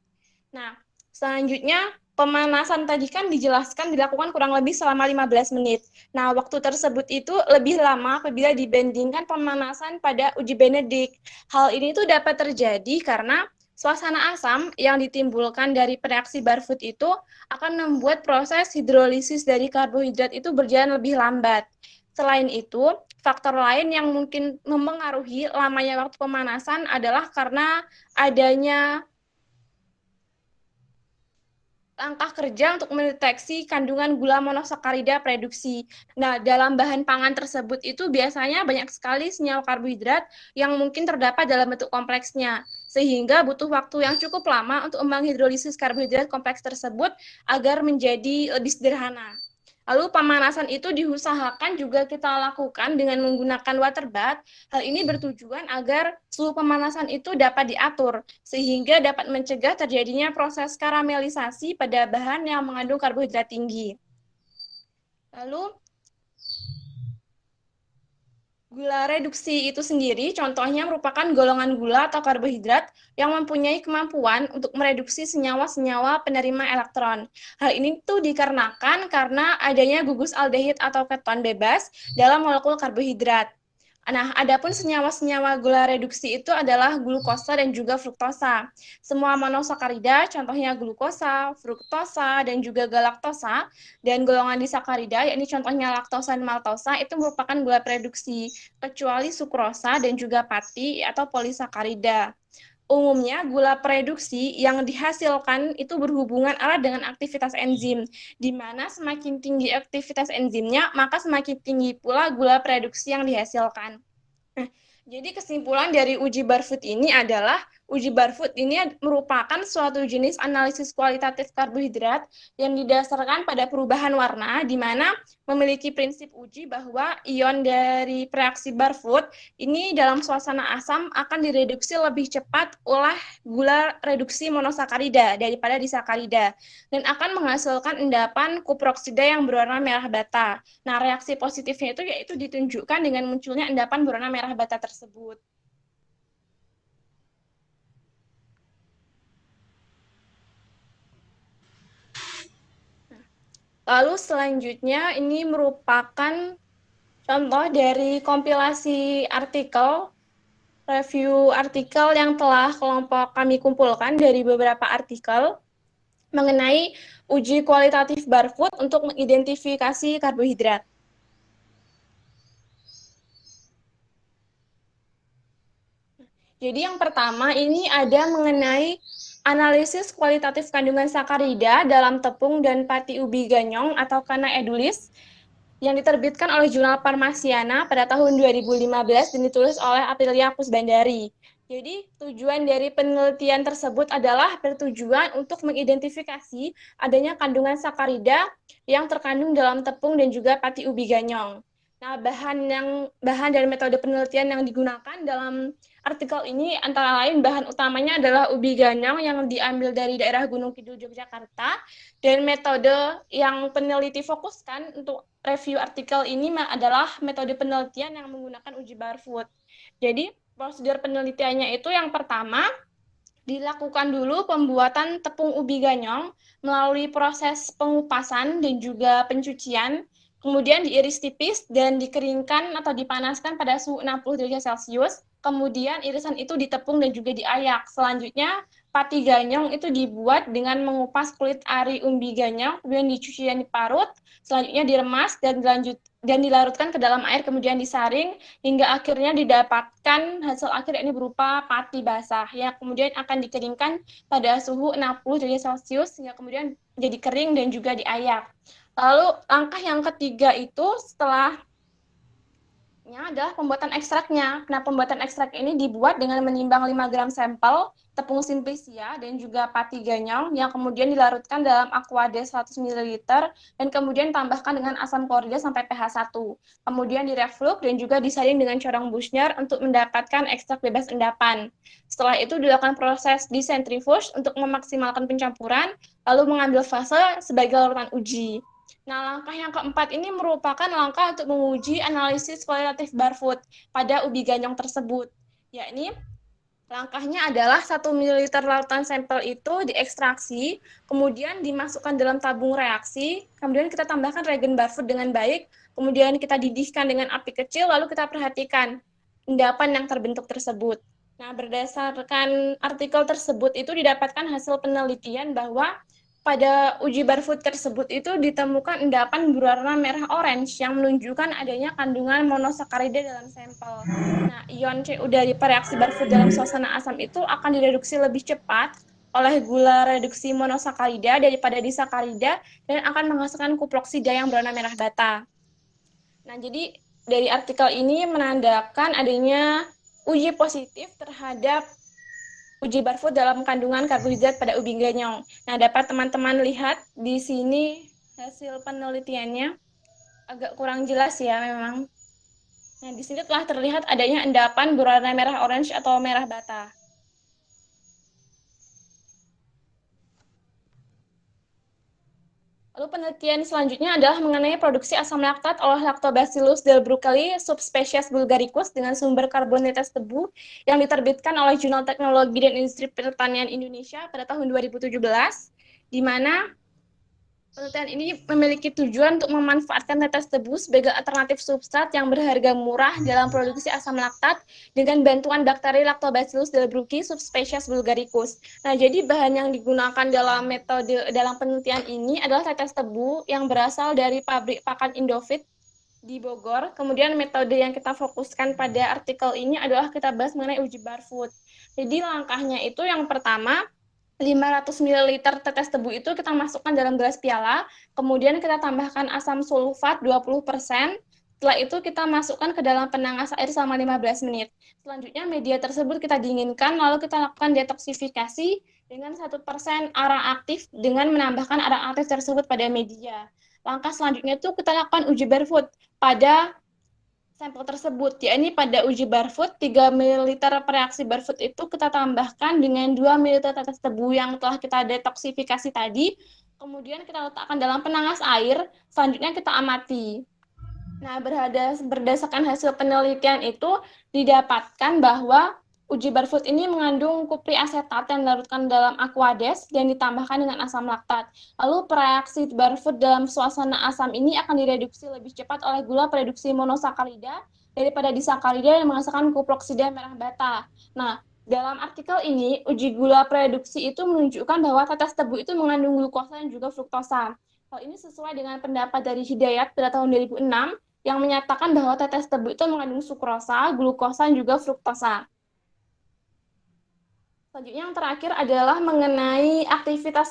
Nah, selanjutnya pemanasan tadi kan dijelaskan dilakukan kurang lebih selama 15 menit. Nah, waktu tersebut itu lebih lama apabila dibandingkan pemanasan pada uji Benedict. Hal ini tuh dapat terjadi karena suasana asam yang ditimbulkan dari reaksi barfoot itu akan membuat proses hidrolisis dari karbohidrat itu berjalan lebih lambat. Selain itu, faktor lain yang mungkin mempengaruhi lamanya waktu pemanasan adalah karena adanya langkah kerja untuk mendeteksi kandungan gula monosakarida produksi. Nah, dalam bahan pangan tersebut itu biasanya banyak sekali senyawa karbohidrat yang mungkin terdapat dalam bentuk kompleksnya, sehingga butuh waktu yang cukup lama untuk menghidrolisis karbohidrat kompleks tersebut agar menjadi lebih sederhana. Lalu pemanasan itu diusahakan juga kita lakukan dengan menggunakan water bath. Hal ini bertujuan agar suhu pemanasan itu dapat diatur, sehingga dapat mencegah terjadinya proses karamelisasi pada bahan yang mengandung karbohidrat tinggi. Lalu, gula reduksi itu sendiri contohnya merupakan golongan gula atau karbohidrat yang mempunyai kemampuan untuk mereduksi senyawa-senyawa penerima elektron. Hal ini tuh dikarenakan karena adanya gugus aldehid atau keton bebas dalam molekul karbohidrat. Nah, adapun senyawa-senyawa gula reduksi itu adalah glukosa dan juga fruktosa. Semua monosakarida, contohnya glukosa, fruktosa, dan juga galaktosa, dan golongan disakarida, yakni contohnya laktosa dan maltosa, itu merupakan gula reduksi, kecuali sukrosa dan juga pati atau polisakarida. Umumnya, gula reduksi yang dihasilkan itu berhubungan erat dengan aktivitas enzim, di mana semakin tinggi aktivitas enzimnya, maka semakin tinggi pula gula reduksi yang dihasilkan. Nah, jadi kesimpulan dari uji barfoot ini adalah uji barfoot ini merupakan suatu jenis analisis kualitatif karbohidrat yang didasarkan pada perubahan warna, di mana memiliki prinsip uji bahwa ion dari reaksi barfoot ini dalam suasana asam akan direduksi lebih cepat oleh gula reduksi monosakarida daripada disakarida, dan akan menghasilkan endapan kuproksida yang berwarna merah bata. Nah, reaksi positifnya itu yaitu ditunjukkan dengan munculnya endapan berwarna merah bata tersebut. Lalu selanjutnya ini merupakan contoh dari kompilasi artikel, review artikel yang telah kelompok kami kumpulkan dari beberapa artikel mengenai uji kualitatif barfoot untuk mengidentifikasi karbohidrat. Jadi yang pertama ini ada mengenai analisis kualitatif kandungan sakarida dalam tepung dan pati ubi ganyong atau Canna edulis yang diterbitkan oleh Jurnal Farmasiana pada tahun 2015 dan ditulis oleh Aprilia Kusbandari. Jadi tujuan dari penelitian tersebut adalah bertujuan untuk mengidentifikasi adanya kandungan sakarida yang terkandung dalam tepung dan juga pati ubi ganyong. Nah, bahan dan metode penelitian yang digunakan dalam artikel ini antara lain bahan utamanya adalah ubi ganyong yang diambil dari daerah Gunung Kidul, Yogyakarta, dan metode yang peneliti fokuskan untuk review artikel ini adalah metode penelitian yang menggunakan uji barfoot. Jadi, prosedur penelitiannya itu yang pertama, dilakukan dulu pembuatan tepung ubi ganyong melalui proses pengupasan dan juga pencucian, kemudian diiris tipis dan dikeringkan atau dipanaskan pada suhu 60 derajat Celcius. kemudian irisan itu ditepung dan juga diayak. Selanjutnya, pati ganyong itu dibuat dengan mengupas kulit ari umbi ganyong, kemudian dicuci dan diparut, selanjutnya diremas dan dilarutkan ke dalam air, kemudian disaring, hingga akhirnya didapatkan hasil akhir ini berupa pati basah, yang kemudian akan dikeringkan pada suhu 60 derajat Celcius, hingga kemudian jadi kering dan juga diayak. Lalu langkah yang ketiga itu setelah adalah pembuatan ekstraknya. Nah, pembuatan ekstrak ini dibuat dengan menimbang 5 gram sampel tepung simplicia dan juga pati ganyong yang kemudian dilarutkan dalam aquades 100 ml dan kemudian tambahkan dengan asam klorida sampai pH 1. Kemudian direflux dan juga disaring dengan corong Buchner untuk mendapatkan ekstrak bebas endapan. Setelah itu dilakukan proses disentrifuge untuk memaksimalkan pencampuran, lalu mengambil fase sebagai larutan uji. Nah, langkah yang keempat ini merupakan langkah untuk menguji analisis kualitatif barfood pada ubi ganyong tersebut, yakni langkahnya adalah 1 ml larutan sampel itu diekstraksi, kemudian dimasukkan dalam tabung reaksi, kemudian kita tambahkan reagen barfood dengan baik, kemudian kita didihkan dengan api kecil, lalu kita perhatikan endapan yang terbentuk tersebut. Nah, berdasarkan artikel tersebut itu didapatkan hasil penelitian bahwa pada uji barfood tersebut itu ditemukan endapan berwarna merah orange yang menunjukkan adanya kandungan monosakarida dalam sampel. Nah, ion CU dari reaksi barfood dalam suasana asam itu akan direduksi lebih cepat oleh gula reduksi monosakarida daripada disakarida dan akan menghasilkan kuproksida yang berwarna merah bata. Nah, jadi dari artikel ini menandakan adanya uji positif terhadap uji barfood dalam kandungan karbohidrat pada ubi ganyong. Nah, dapat teman-teman lihat di sini hasil penelitiannya agak kurang jelas ya memang. Nah, di sini telah terlihat adanya endapan berwarna merah orange atau merah bata. Lalu penelitian selanjutnya adalah mengenai produksi asam laktat oleh Lactobacillus delbrueckeli subspesies bulgaricus dengan sumber karbon netes tebu yang diterbitkan oleh Jurnal Teknologi dan Industri Pertanian Indonesia pada tahun 2017, di mana penelitian ini memiliki tujuan untuk memanfaatkan tetes tebu sebagai alternatif substrat yang berharga murah dalam produksi asam laktat dengan bantuan bakteri Lactobacillus delbrueckii subspesies bulgaricus. Nah, jadi bahan yang digunakan dalam penelitian ini adalah tetes tebu yang berasal dari pabrik pakan Indofit di Bogor. Kemudian metode yang kita fokuskan pada artikel ini adalah kita bahas mengenai uji barfood. Jadi langkahnya itu yang pertama, 500 ml tetes tebu itu kita masukkan dalam gelas piala, kemudian kita tambahkan asam sulfat 20%, setelah itu kita masukkan ke dalam penangas air selama 15 menit. Selanjutnya media tersebut kita dinginkan, lalu kita lakukan detoksifikasi dengan 1% arang aktif dengan menambahkan arang aktif tersebut pada media. Langkah selanjutnya itu kita lakukan uji barfood pada sampel tersebut, yakni pada uji barfood 3 ml reaksi barfood itu kita tambahkan dengan 2 ml tetes tebu yang telah kita detoksifikasi tadi, kemudian kita letakkan dalam penangas air, selanjutnya kita amati. Nah, berdasarkan hasil penelitian itu didapatkan bahwa uji barfood ini mengandung kupriasetat yang dilarutkan dalam aquades dan ditambahkan dengan asam laktat. Lalu reaksi barfood dalam suasana asam ini akan direduksi lebih cepat oleh gula reduksi monosakarida daripada disakarida yang menghasilkan kuproksida merah bata. Nah, dalam artikel ini, uji gula reduksi itu menunjukkan bahwa tetes tebu itu mengandung glukosa dan juga fruktosa. Hal ini sesuai dengan pendapat dari Hidayat pada tahun 2006 yang menyatakan bahwa tetes tebu itu mengandung sukrosa, glukosa, dan juga fruktosa. Selanjutnya yang terakhir adalah mengenai aktivitas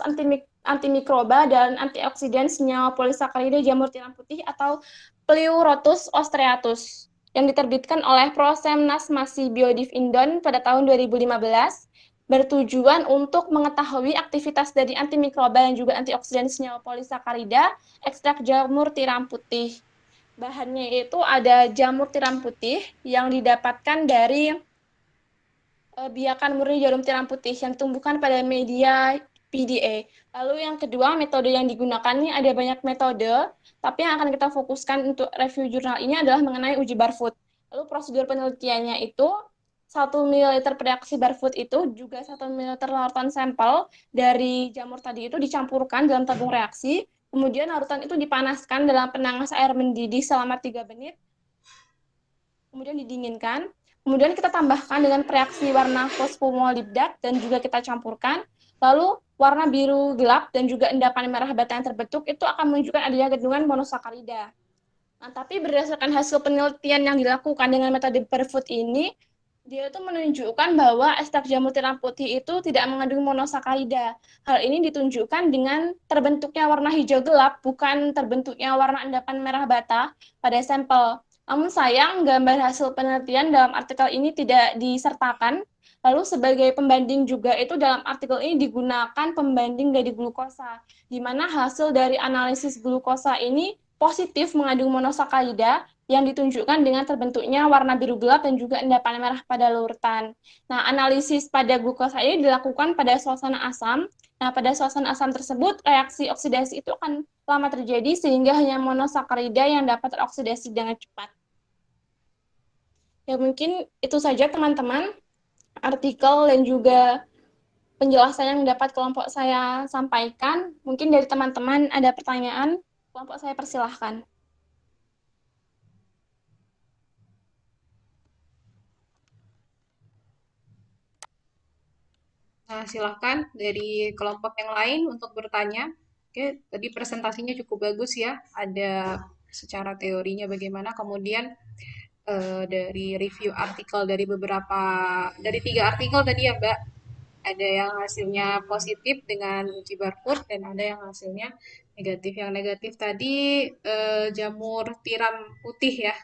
antimikroba dan antioksidan senyawa polisakarida jamur tiram putih atau Pleurotus ostreatus yang diterbitkan oleh Prosemnas Masi Biodiv Indon pada tahun 2015 bertujuan untuk mengetahui aktivitas dari antimikroba dan juga antioksidan senyawa polisakarida ekstrak jamur tiram putih. Bahannya itu ada jamur tiram putih yang didapatkan dari biakan murni jarum tiram putih yang ditumbuhkan pada media PDA. Lalu yang kedua, metode yang digunakan ini ada banyak metode, tapi yang akan kita fokuskan untuk review jurnal ini adalah mengenai uji barfood. Lalu prosedur penelitiannya itu 1 ml reaksi barfood itu juga 1 ml larutan sampel dari jamur tadi itu dicampurkan dalam tabung reaksi, kemudian larutan itu dipanaskan dalam penangas air mendidih selama 3 menit, kemudian didinginkan. kemudian kita tambahkan dengan reaksi warna fosfomolibdat dan juga kita campurkan, lalu warna biru gelap dan juga endapan merah bata yang terbentuk itu akan menunjukkan adanya kandungan monosakarida. Nah, tapi berdasarkan hasil penelitian yang dilakukan dengan metode Barefoot ini, dia itu menunjukkan bahwa ekstrak jamur tiram putih itu tidak mengandung monosakarida. Hal ini ditunjukkan dengan terbentuknya warna hijau gelap, bukan terbentuknya warna endapan merah bata pada sampel. Namun sayang, gambar hasil penelitian dalam artikel ini tidak disertakan. Lalu sebagai pembanding juga itu dalam artikel ini digunakan pembanding dari glukosa, di mana hasil dari analisis glukosa ini positif mengandung monosakarida yang ditunjukkan dengan terbentuknya warna biru gelap dan juga endapan merah pada larutan. Nah, analisis pada glukosa ini dilakukan pada suasana asam. Nah, pada suasana asam tersebut, reaksi oksidasi itu akan lama terjadi sehingga hanya monosakarida yang dapat teroksidasi dengan cepat. Ya, mungkin itu saja teman-teman, artikel dan juga penjelasan yang dapat kelompok saya sampaikan. Mungkin dari teman-teman ada pertanyaan, kelompok saya persilahkan. Nah, silahkan dari kelompok yang lain untuk bertanya. Oke, tadi presentasinya cukup bagus ya. Ada secara teorinya bagaimana, kemudian dari review artikel dari 3 artikel tadi ya Mbak. Ada yang hasilnya positif dengan uji Barefoot dan ada yang hasilnya negatif. Yang negatif tadi jamur tiram putih ya.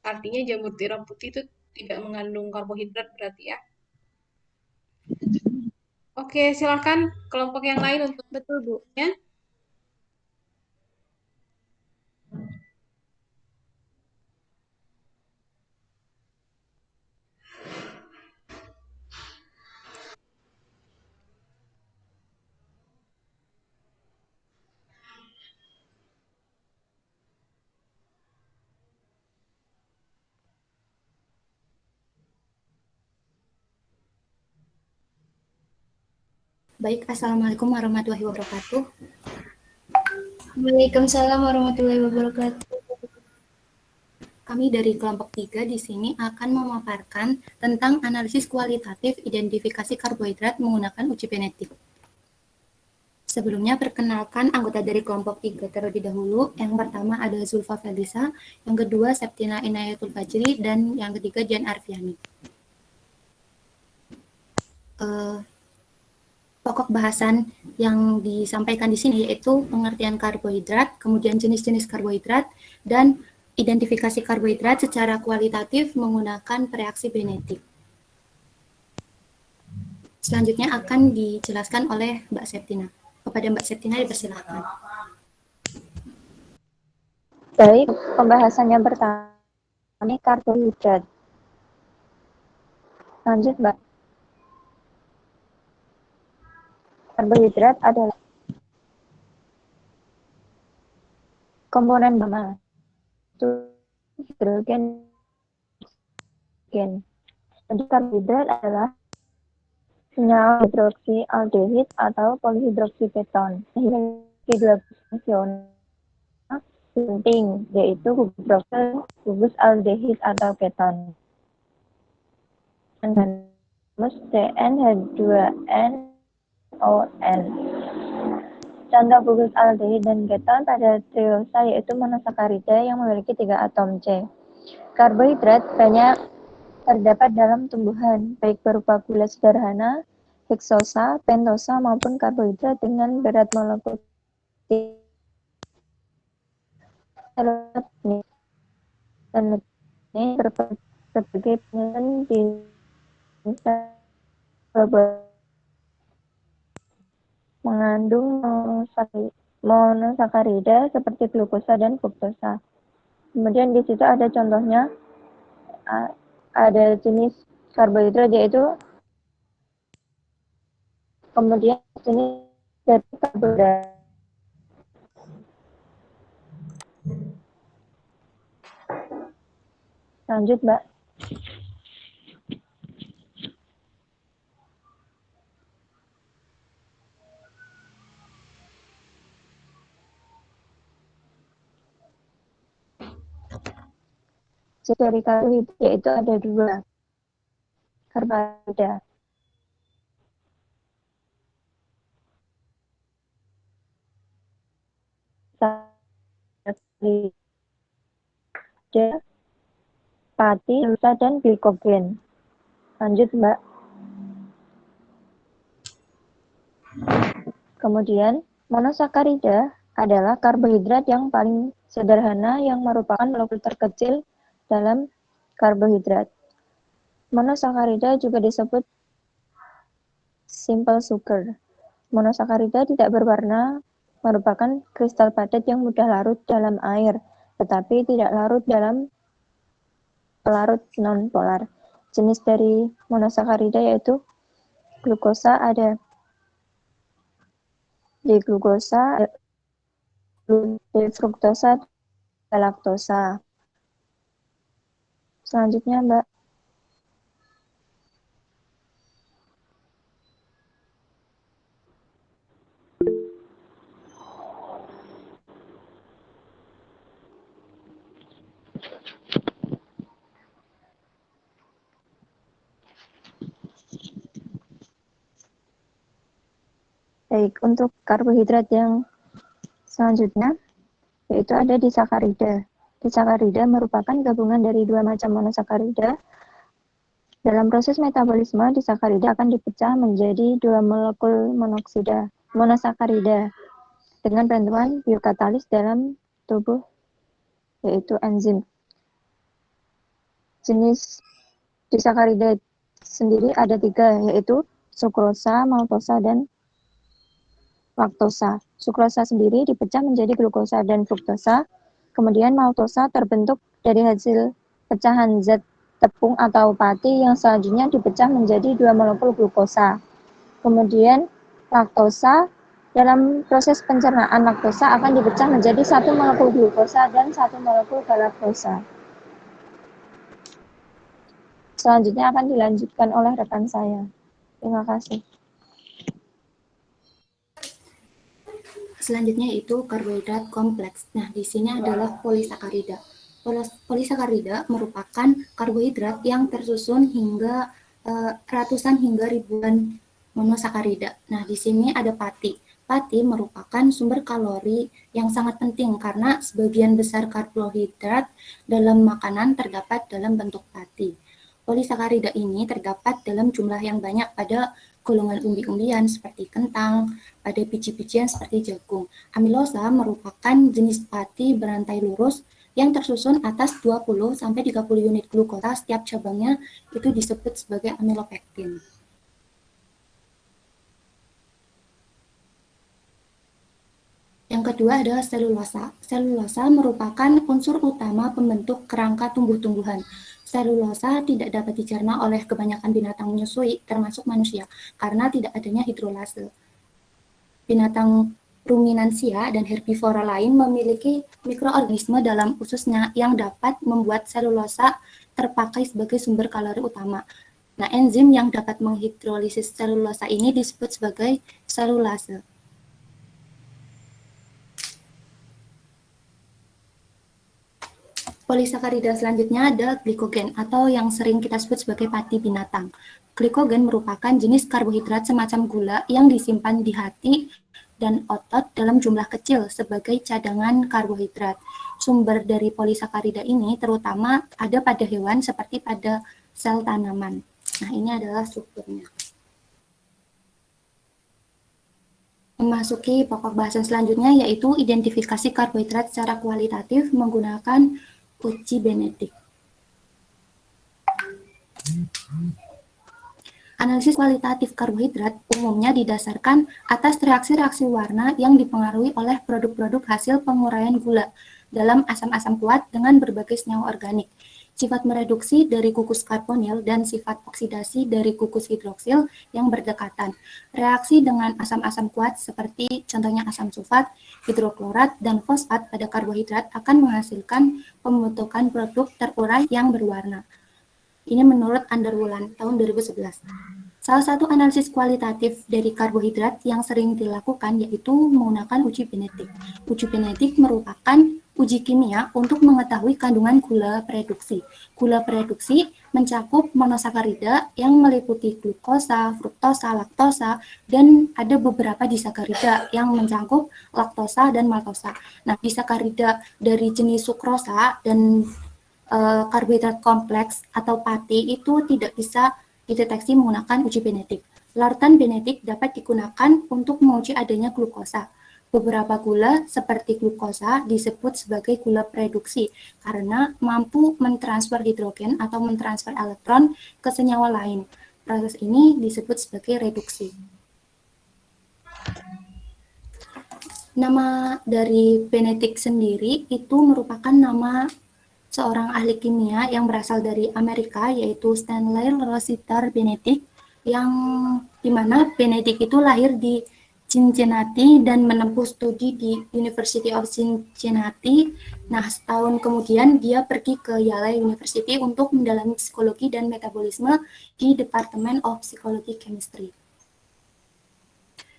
Artinya jamur tiram putih itu tidak mengandung karbohidrat berarti ya. Oke, silakan kelompok yang lain untuk Betul, Bu. ya. Baik, Assalamualaikum warahmatullahi wabarakatuh. Waalaikumsalam warahmatullahi wabarakatuh. Kami dari kelompok 3 di sini akan memaparkan tentang analisis kualitatif identifikasi karbohidrat menggunakan uji genetik. Sebelumnya perkenalkan anggota dari kelompok 3 terlebih dahulu. Yang pertama ada Zulfa Felisa, yang kedua Septina Inayatul Fajri, dan yang ketiga Jan Arfiani. Pokok bahasan yang disampaikan di sini yaitu pengertian karbohidrat, kemudian jenis-jenis karbohidrat, dan identifikasi karbohidrat secara kualitatif menggunakan reaksi genetik. Selanjutnya akan dijelaskan oleh Mbak Septina. Kepada Mbak Septina dipersilakan. Baik, pembahasan yang pertama ini karbohidrat. Lanjut, Mbak. Karbohidrat adalah komponen utama hidrogen. Jadi karbohidrat adalah senyawa hidroksialdehid atau polihidroksiketon. Memiliki 2 fungsional penting, yaitu gugus aldehid atau keton. Dan CnH2n ON. Contoh gugus aldehid dan keton pada triosa yaitu monosakarida yang memiliki 3 atom C. Karbohidrat banyak terdapat dalam tumbuhan, baik berupa gula sederhana, heksosa, pentosa maupun karbohidrat dengan berat molekul dan ini berbagai penelitian bisa mengandung monosakarida seperti glukosa dan fruktosa. Kemudian di situ ada contohnya, ada jenis karbohidrat yaitu kemudian jenis dari karbohidrat. Lanjut, Mbak. Dari karbohidrat yaitu ada 2. karbohidrat. Pati, glukosa, dan glikogen. Lanjut, Mbak. Kemudian, monosakarida adalah karbohidrat yang paling sederhana yang merupakan molekul terkecil dalam karbohidrat. Monosakarida juga disebut simple sugar. Monosakarida tidak berwarna, merupakan kristal padat yang mudah larut dalam air, tetapi tidak larut dalam pelarut non-polar. Jenis dari monosakarida yaitu glukosa, ada D-glukosa, D-fruktosa, galaktosa. Selanjutnya, Mbak. Baik, untuk karbohidrat yang selanjutnya, yaitu ada disakarida. Disakarida merupakan gabungan dari dua macam monosakarida. Dalam proses metabolisme, disakarida akan dipecah menjadi dua molekul monosakarida dengan bantuan biokatalis dalam tubuh, yaitu enzim. Jenis disakarida sendiri ada tiga, yaitu sukrosa, maltosa, dan laktosa. Sukrosa sendiri dipecah menjadi glukosa dan fruktosa. Kemudian maltosa terbentuk dari hasil pecahan zat tepung atau pati yang selanjutnya dipecah menjadi dua molekul glukosa. Kemudian laktosa, dalam proses pencernaan laktosa akan dipecah menjadi satu molekul glukosa dan satu molekul galaktosa. Selanjutnya akan dilanjutkan oleh rekan saya. Terima kasih. Selanjutnya itu karbohidrat kompleks. Nah, di sini adalah polisakarida. Polisakarida merupakan karbohidrat yang tersusun hingga ratusan hingga ribuan monosakarida. Nah, di sini ada pati. Pati merupakan sumber kalori yang sangat penting karena sebagian besar karbohidrat dalam makanan terdapat dalam bentuk pati. Polisakarida ini terdapat dalam jumlah yang banyak pada golongan umbi-umbian seperti kentang, pada biji-bijian seperti jagung. Amilosa merupakan jenis pati berantai lurus yang tersusun atas 20-30 unit glukosa setiap cabangnya, itu disebut sebagai amilopektin. Yang kedua adalah selulosa. Selulosa merupakan unsur utama pembentuk kerangka tumbuh-tumbuhan. Selulosa tidak dapat dicerna oleh kebanyakan binatang menyusui, termasuk manusia, karena tidak adanya hidrolase. Binatang ruminansia dan herbivora lain memiliki mikroorganisme dalam ususnya yang dapat membuat selulosa terpakai sebagai sumber kalori utama. Nah, enzim yang dapat menghidrolisis selulosa ini disebut sebagai selulase. Polisakarida selanjutnya ada glikogen atau yang sering kita sebut sebagai pati binatang. Glikogen merupakan jenis karbohidrat semacam gula yang disimpan di hati dan otot dalam jumlah kecil sebagai cadangan karbohidrat. Sumber dari polisakarida ini terutama ada pada hewan seperti pada sel tanaman. Nah, ini adalah strukturnya. Memasuki pokok bahasan selanjutnya yaitu identifikasi karbohidrat secara kualitatif menggunakan uji genetik. Analisis kualitatif karbohidrat umumnya didasarkan atas reaksi-reaksi warna yang dipengaruhi oleh produk-produk hasil penguraian gula dalam asam-asam kuat dengan berbagai senyawa organik, sifat mereduksi dari kukus karbonil dan sifat oksidasi dari kukus hidroksil yang berdekatan. Reaksi dengan asam-asam kuat seperti contohnya asam sulfat, hidroklorat, dan fosfat pada karbohidrat akan menghasilkan pembentukan produk terurai yang berwarna. Ini menurut Underwood tahun 2011. Salah satu analisis kualitatif dari karbohidrat yang sering dilakukan yaitu menggunakan uji genetik. Uji genetik merupakan uji kimia untuk mengetahui kandungan gula prereduksi. Gula prereduksi mencakup monosakarida yang meliputi glukosa, fruktosa, laktosa, dan ada beberapa disakarida yang mencakup laktosa dan maltosa. Nah, disakarida dari jenis sukrosa dan karbohidrat kompleks atau PATI itu tidak bisa dideteksi menggunakan uji genetik. Larutan genetik dapat digunakan untuk menguji adanya glukosa. Beberapa gula seperti glukosa disebut sebagai gula prereduksi karena mampu mentransfer hidrogen atau mentransfer elektron ke senyawa lain. Proses ini disebut sebagai reduksi. Nama dari Benedict sendiri itu merupakan nama seorang ahli kimia yang berasal dari Amerika, yaitu Stanley Rossiter Benedict, yang dimana Benedict itu lahir di Cincinnati dan menempuh studi di University of Cincinnati. Nah, setahun kemudian dia pergi ke Yale University untuk mendalami psikologi dan metabolisme di Department of Psychology Chemistry.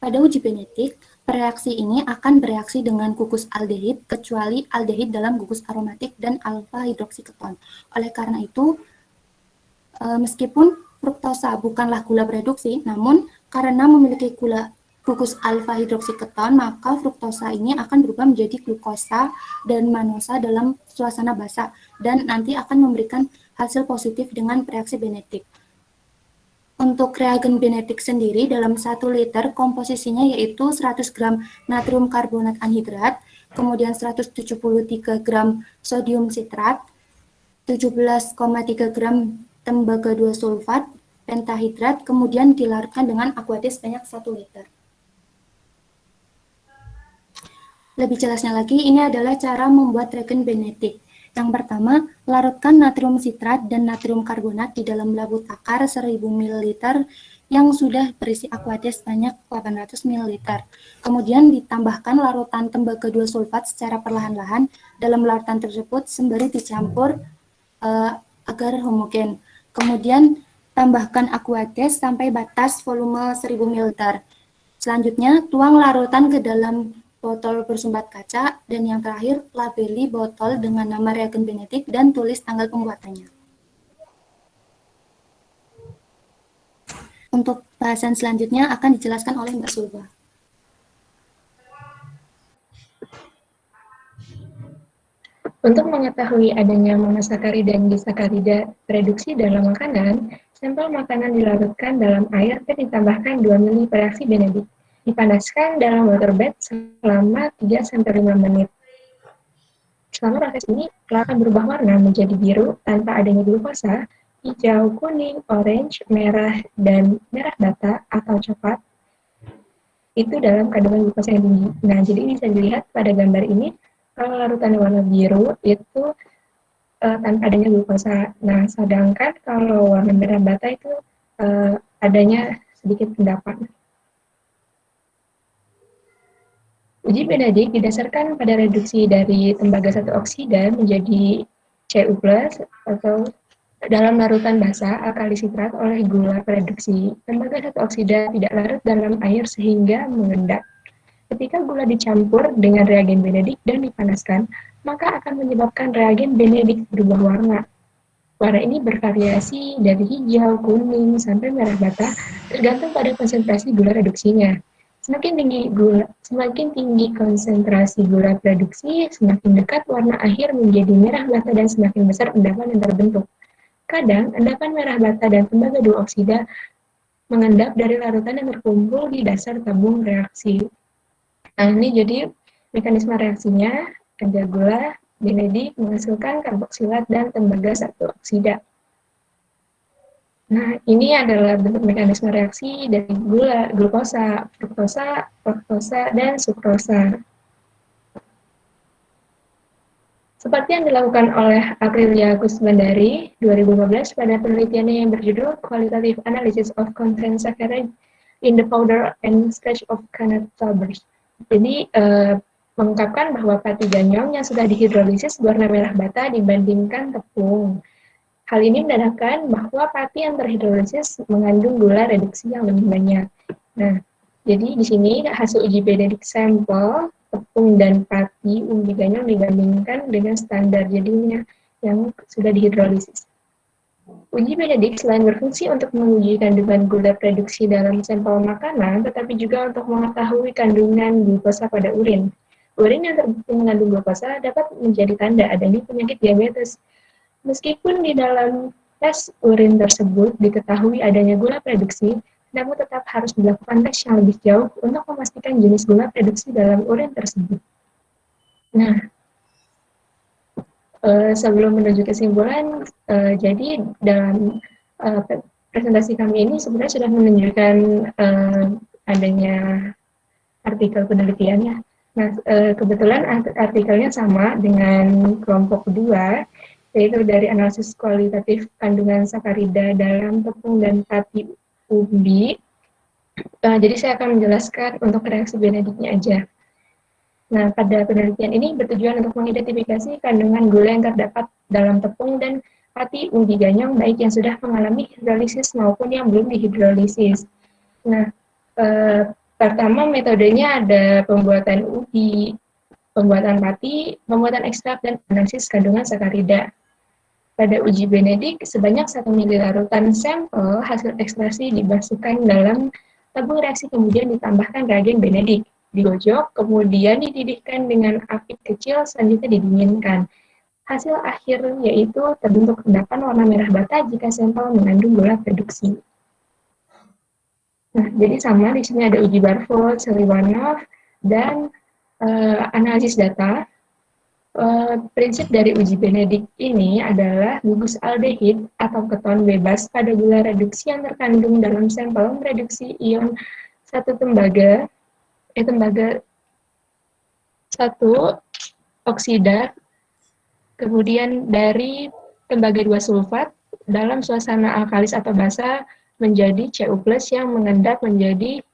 Pada uji Benedict, reaksi ini akan bereaksi dengan gugus aldehid kecuali aldehid dalam gugus aromatik dan alfa hidroksiketon. Oleh karena itu, meskipun fruktosa bukanlah gula prereduksi, namun karena memiliki gugus alfa hidroksiketon, maka fruktosa ini akan berubah menjadi glukosa dan manosa dalam suasana basa dan nanti akan memberikan hasil positif dengan reaksi Benedict. Untuk reagen Benedict sendiri dalam 1 liter komposisinya yaitu 100 gram natrium karbonat anhidrat, kemudian 173 gram sodium sitrat, 17,3 gram tembaga 2 sulfat, pentahidrat, kemudian dilarutkan dengan aqua sebanyak 1 liter. Lebih jelasnya lagi, ini adalah cara membuat reagen Benedict. Yang pertama, larutkan natrium sitrat dan natrium karbonat di dalam labu takar 1000 ml yang sudah berisi aqua sebanyak 800 ml. Kemudian ditambahkan larutan tembaga 2 sulfat secara perlahan-lahan dalam larutan tersebut sembari dicampur agar homogen. Kemudian tambahkan aqua sampai batas volume 1000 ml. Selanjutnya, tuang larutan ke dalam botol bersumbat kaca, dan yang terakhir, labeli botol dengan nama reagen Benedict dan tulis tanggal pembuatannya. Untuk bahasan selanjutnya akan dijelaskan oleh Mbak Sulba. Untuk mengetahui adanya monosakarida dan disakarida reduksi dalam makanan, sampel makanan dilarutkan dalam air dan ditambahkan 2 ml reaksi Benedict. Dipanaskan dalam water bath selama 3-5 menit. Selama proses ini, telah akan berubah warna menjadi biru tanpa adanya glukosa, hijau, kuning, orange, merah, dan merah bata atau coklat. Itu dalam kandungan glukosa yang tinggi. Nah, jadi bisa dilihat pada gambar ini, kalau larutan warna biru itu tanpa adanya glukosa. Nah, sedangkan kalau warna merah bata itu adanya sedikit endapan. Uji Benedict didasarkan pada reduksi dari tembaga 1 oksida menjadi Cu+ atau dalam larutan basa alkali sitrat oleh gula reduksi. Tembaga 1 oksida tidak larut dalam air sehingga mengendap. Ketika gula dicampur dengan reagen Benedict dan dipanaskan, maka akan menyebabkan reagen Benedict berubah warna. Warna ini bervariasi dari hijau, kuning, sampai merah bata, tergantung pada konsentrasi gula reduksinya. Semakin tinggi konsentrasi gula reduksi, semakin dekat warna akhir menjadi merah bata dan semakin besar endapan yang terbentuk. Kadang, endapan merah bata dan tembaga 2 oksida mengendap dari larutan yang terkumpul di dasar tabung reaksi. Nah, ini jadi mekanisme reaksinya, ada gula Benedict menghasilkan karboksilat dan tembaga 1 oksida. Nah, ini adalah bentuk mekanisme reaksi dari glukosa, fruktosa, laktosa, dan sukrosa. Seperti yang dilakukan oleh Aprilia Kusbandari 2015 pada penelitiannya yang berjudul Qualitative Analysis of Content Saccharide in the Powder and Starch of Coconut Tubers. Jadi, mengungkapkan bahwa pati ganyong yang sudah dihidrolisis berwarna merah bata dibandingkan tepung. Hal ini menandakan bahwa pati yang terhidrolisis mengandung gula reduksi yang lebih banyak. Nah, jadi di sini hasil uji Benedict sampel tepung dan pati ubi ganyong dibandingkan dengan standar jadinya yang sudah dihidrolisis. Uji Benedict selain berfungsi untuk menguji kandungan gula produksi dalam sampel makanan, tetapi juga untuk mengetahui kandungan glukosa pada urin. Urin yang terbukti mengandung glukosa dapat menjadi tanda adanya penyakit diabetes. Meskipun di dalam tes urin tersebut diketahui adanya gula produksi, namun tetap harus dilakukan tes yang lebih jauh untuk memastikan jenis gula produksi dalam urin tersebut. Nah, sebelum menuju kesimpulan, jadi dalam presentasi kami ini sebenarnya sudah menunjukkan adanya artikel penelitiannya. Nah, kebetulan artikelnya sama dengan kelompok kedua, yaitu dari analisis kualitatif kandungan sakarida dalam tepung dan pati ubi. Jadi saya akan menjelaskan untuk reaksi Benedictnya aja. Nah, pada penelitian ini bertujuan untuk mengidentifikasi kandungan gula yang terdapat dalam tepung dan pati ubi ganyong baik yang sudah mengalami hidrolisis maupun yang belum dihidrolisis. Nah, pertama metodenya ada pembuatan ubi, pembuatan pati, pembuatan ekstrak, dan analisis kandungan sakarida. Pada uji Benedict, sebanyak 1 ml larutan sampel hasil ekstraksi dimasukkan dalam tabung reaksi kemudian ditambahkan reagen Benedict. Digojok, kemudian dididihkan dengan api kecil, selanjutnya didinginkan. Hasil akhir yaitu terbentuk endapan warna merah bata jika sampel mengandung gula produksi. Nah, jadi sama di sini ada uji Barfoed, Seliwanov, dan analisis data. Prinsip dari uji Benedict ini adalah gugus aldehid atau keton bebas pada gula reduksi yang terkandung dalam sampel mereduksi ion satu tembaga 1 oksida, kemudian dari tembaga 2 sulfat dalam suasana alkalis atau basa menjadi Cu+ yang mengendap menjadi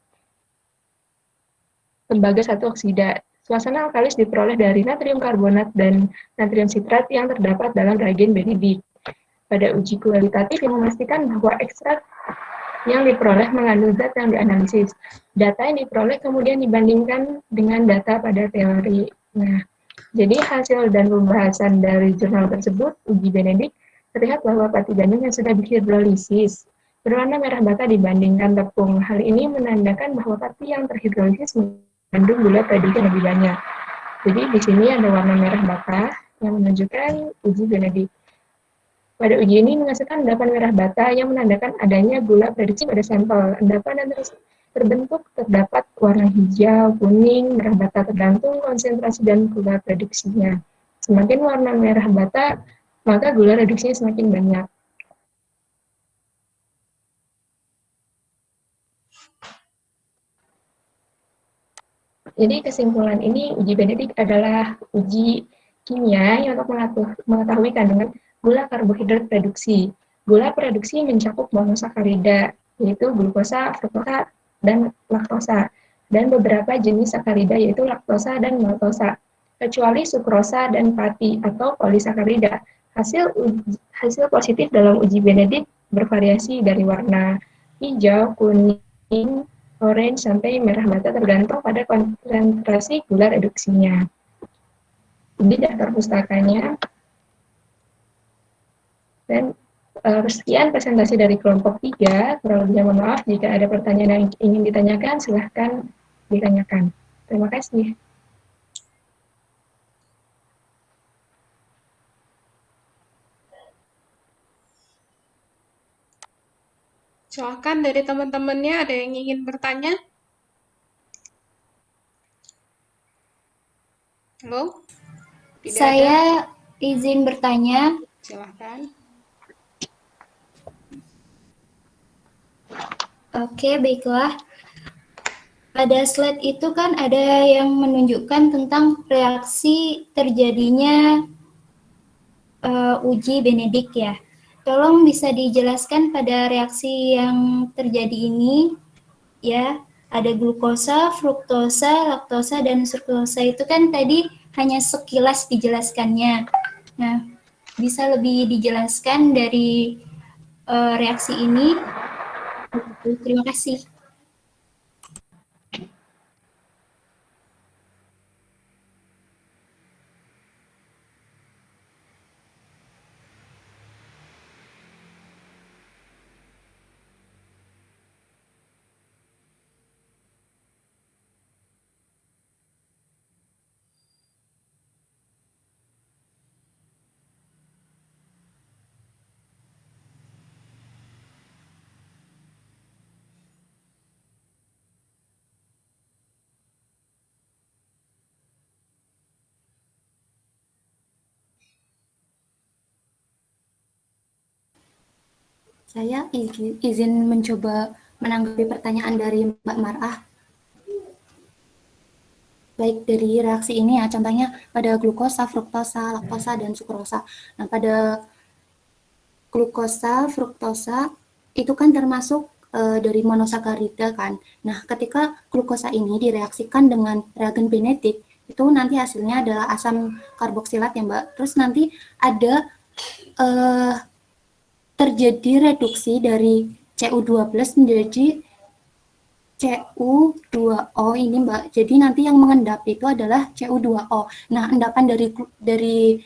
tembaga 1 oksida. Suasana alkalis diperoleh dari natrium karbonat dan natrium sitrat yang terdapat dalam reagen Benedict. Pada uji kualitatif yang memastikan bahwa ekstrak yang diperoleh mengandung zat yang dianalisis. Data yang diperoleh kemudian dibandingkan dengan data pada teori. Nah, jadi hasil dan pembahasan dari jurnal tersebut, uji Benedict, terlihat bahwa pati ganyong yang sudah dihidrolisis berwarna merah bata dibandingkan tepung. Hal ini menandakan bahwa pati yang terhidrolisis mengandung gula produksi lebih banyak. Jadi di sini ada warna merah bata yang menunjukkan uji Benedict. Pada uji ini menghasilkan endapan merah bata yang menandakan adanya gula produksi pada sampel. Endapan yang terbentuk terdapat warna hijau, kuning, merah bata tergantung konsentrasi dan gula produksinya. Semakin warna merah bata, maka gula reduksinya semakin banyak. Jadi kesimpulan ini, uji Benedict adalah uji kimia yang untuk mengetahui kandungan gula karbohidrat produksi. Gula produksi mencakup monosakarida, yaitu glukosa, fruktosa, dan laktosa, dan beberapa jenis sakarida yaitu laktosa dan maltosa, kecuali sukrosa dan pati atau polisakarida. Hasil positif dalam uji Benedict bervariasi dari warna hijau, kuning, orange, sampai merah bata tergantung pada konsentrasi gula reduksinya. Ini daftar pustakanya. Dan sekian presentasi dari kelompok 3. Kurang lebihnya mohon maaf. Jika ada pertanyaan yang ingin ditanyakan, silahkan ditanyakan. Terima kasih. Silakan dari teman-temannya, ada yang ingin bertanya? Halo? Tidak Saya izin bertanya. Silakan. Oke, baiklah. Pada slide itu kan ada yang menunjukkan tentang reaksi terjadinya uji Benedict ya. Tolong bisa dijelaskan pada reaksi yang terjadi ini ya. Ada glukosa, fruktosa, laktosa, dan sukrosa itu kan tadi hanya sekilas dijelaskannya. Nah, bisa lebih dijelaskan dari reaksi ini? Terima kasih. Saya izin mencoba menanggapi pertanyaan dari Mbak Marah. Baik dari reaksi ini ya, contohnya pada glukosa, fruktosa, laktosa, dan sukrosa. Nah, pada glukosa, fruktosa itu kan termasuk dari monosakarida kan. Nah, ketika glukosa ini direaksikan dengan reagen benedik, itu nanti hasilnya adalah asam karboksilat ya Mbak. Terus nanti ada terjadi reduksi dari Cu2+ menjadi Cu2O ini Mbak. Jadi nanti yang mengendap itu adalah Cu2O. Nah, endapan dari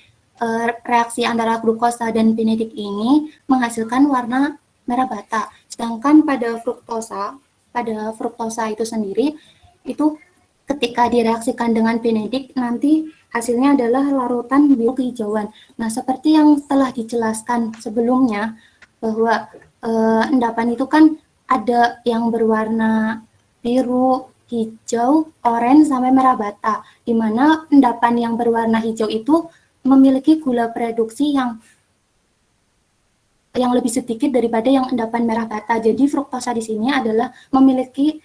reaksi antara glukosa dan benedik ini menghasilkan warna merah bata. Sedangkan pada fruktosa itu sendiri itu ketika direaksikan dengan benedik nanti hasilnya adalah larutan biru kehijauan. Nah, seperti yang telah dijelaskan sebelumnya bahwa endapan itu kan ada yang berwarna biru, hijau, oranye, sampai merah bata, di mana endapan yang berwarna hijau itu memiliki gula produksi yang lebih sedikit daripada yang endapan merah bata. Jadi fruktosa di sini adalah memiliki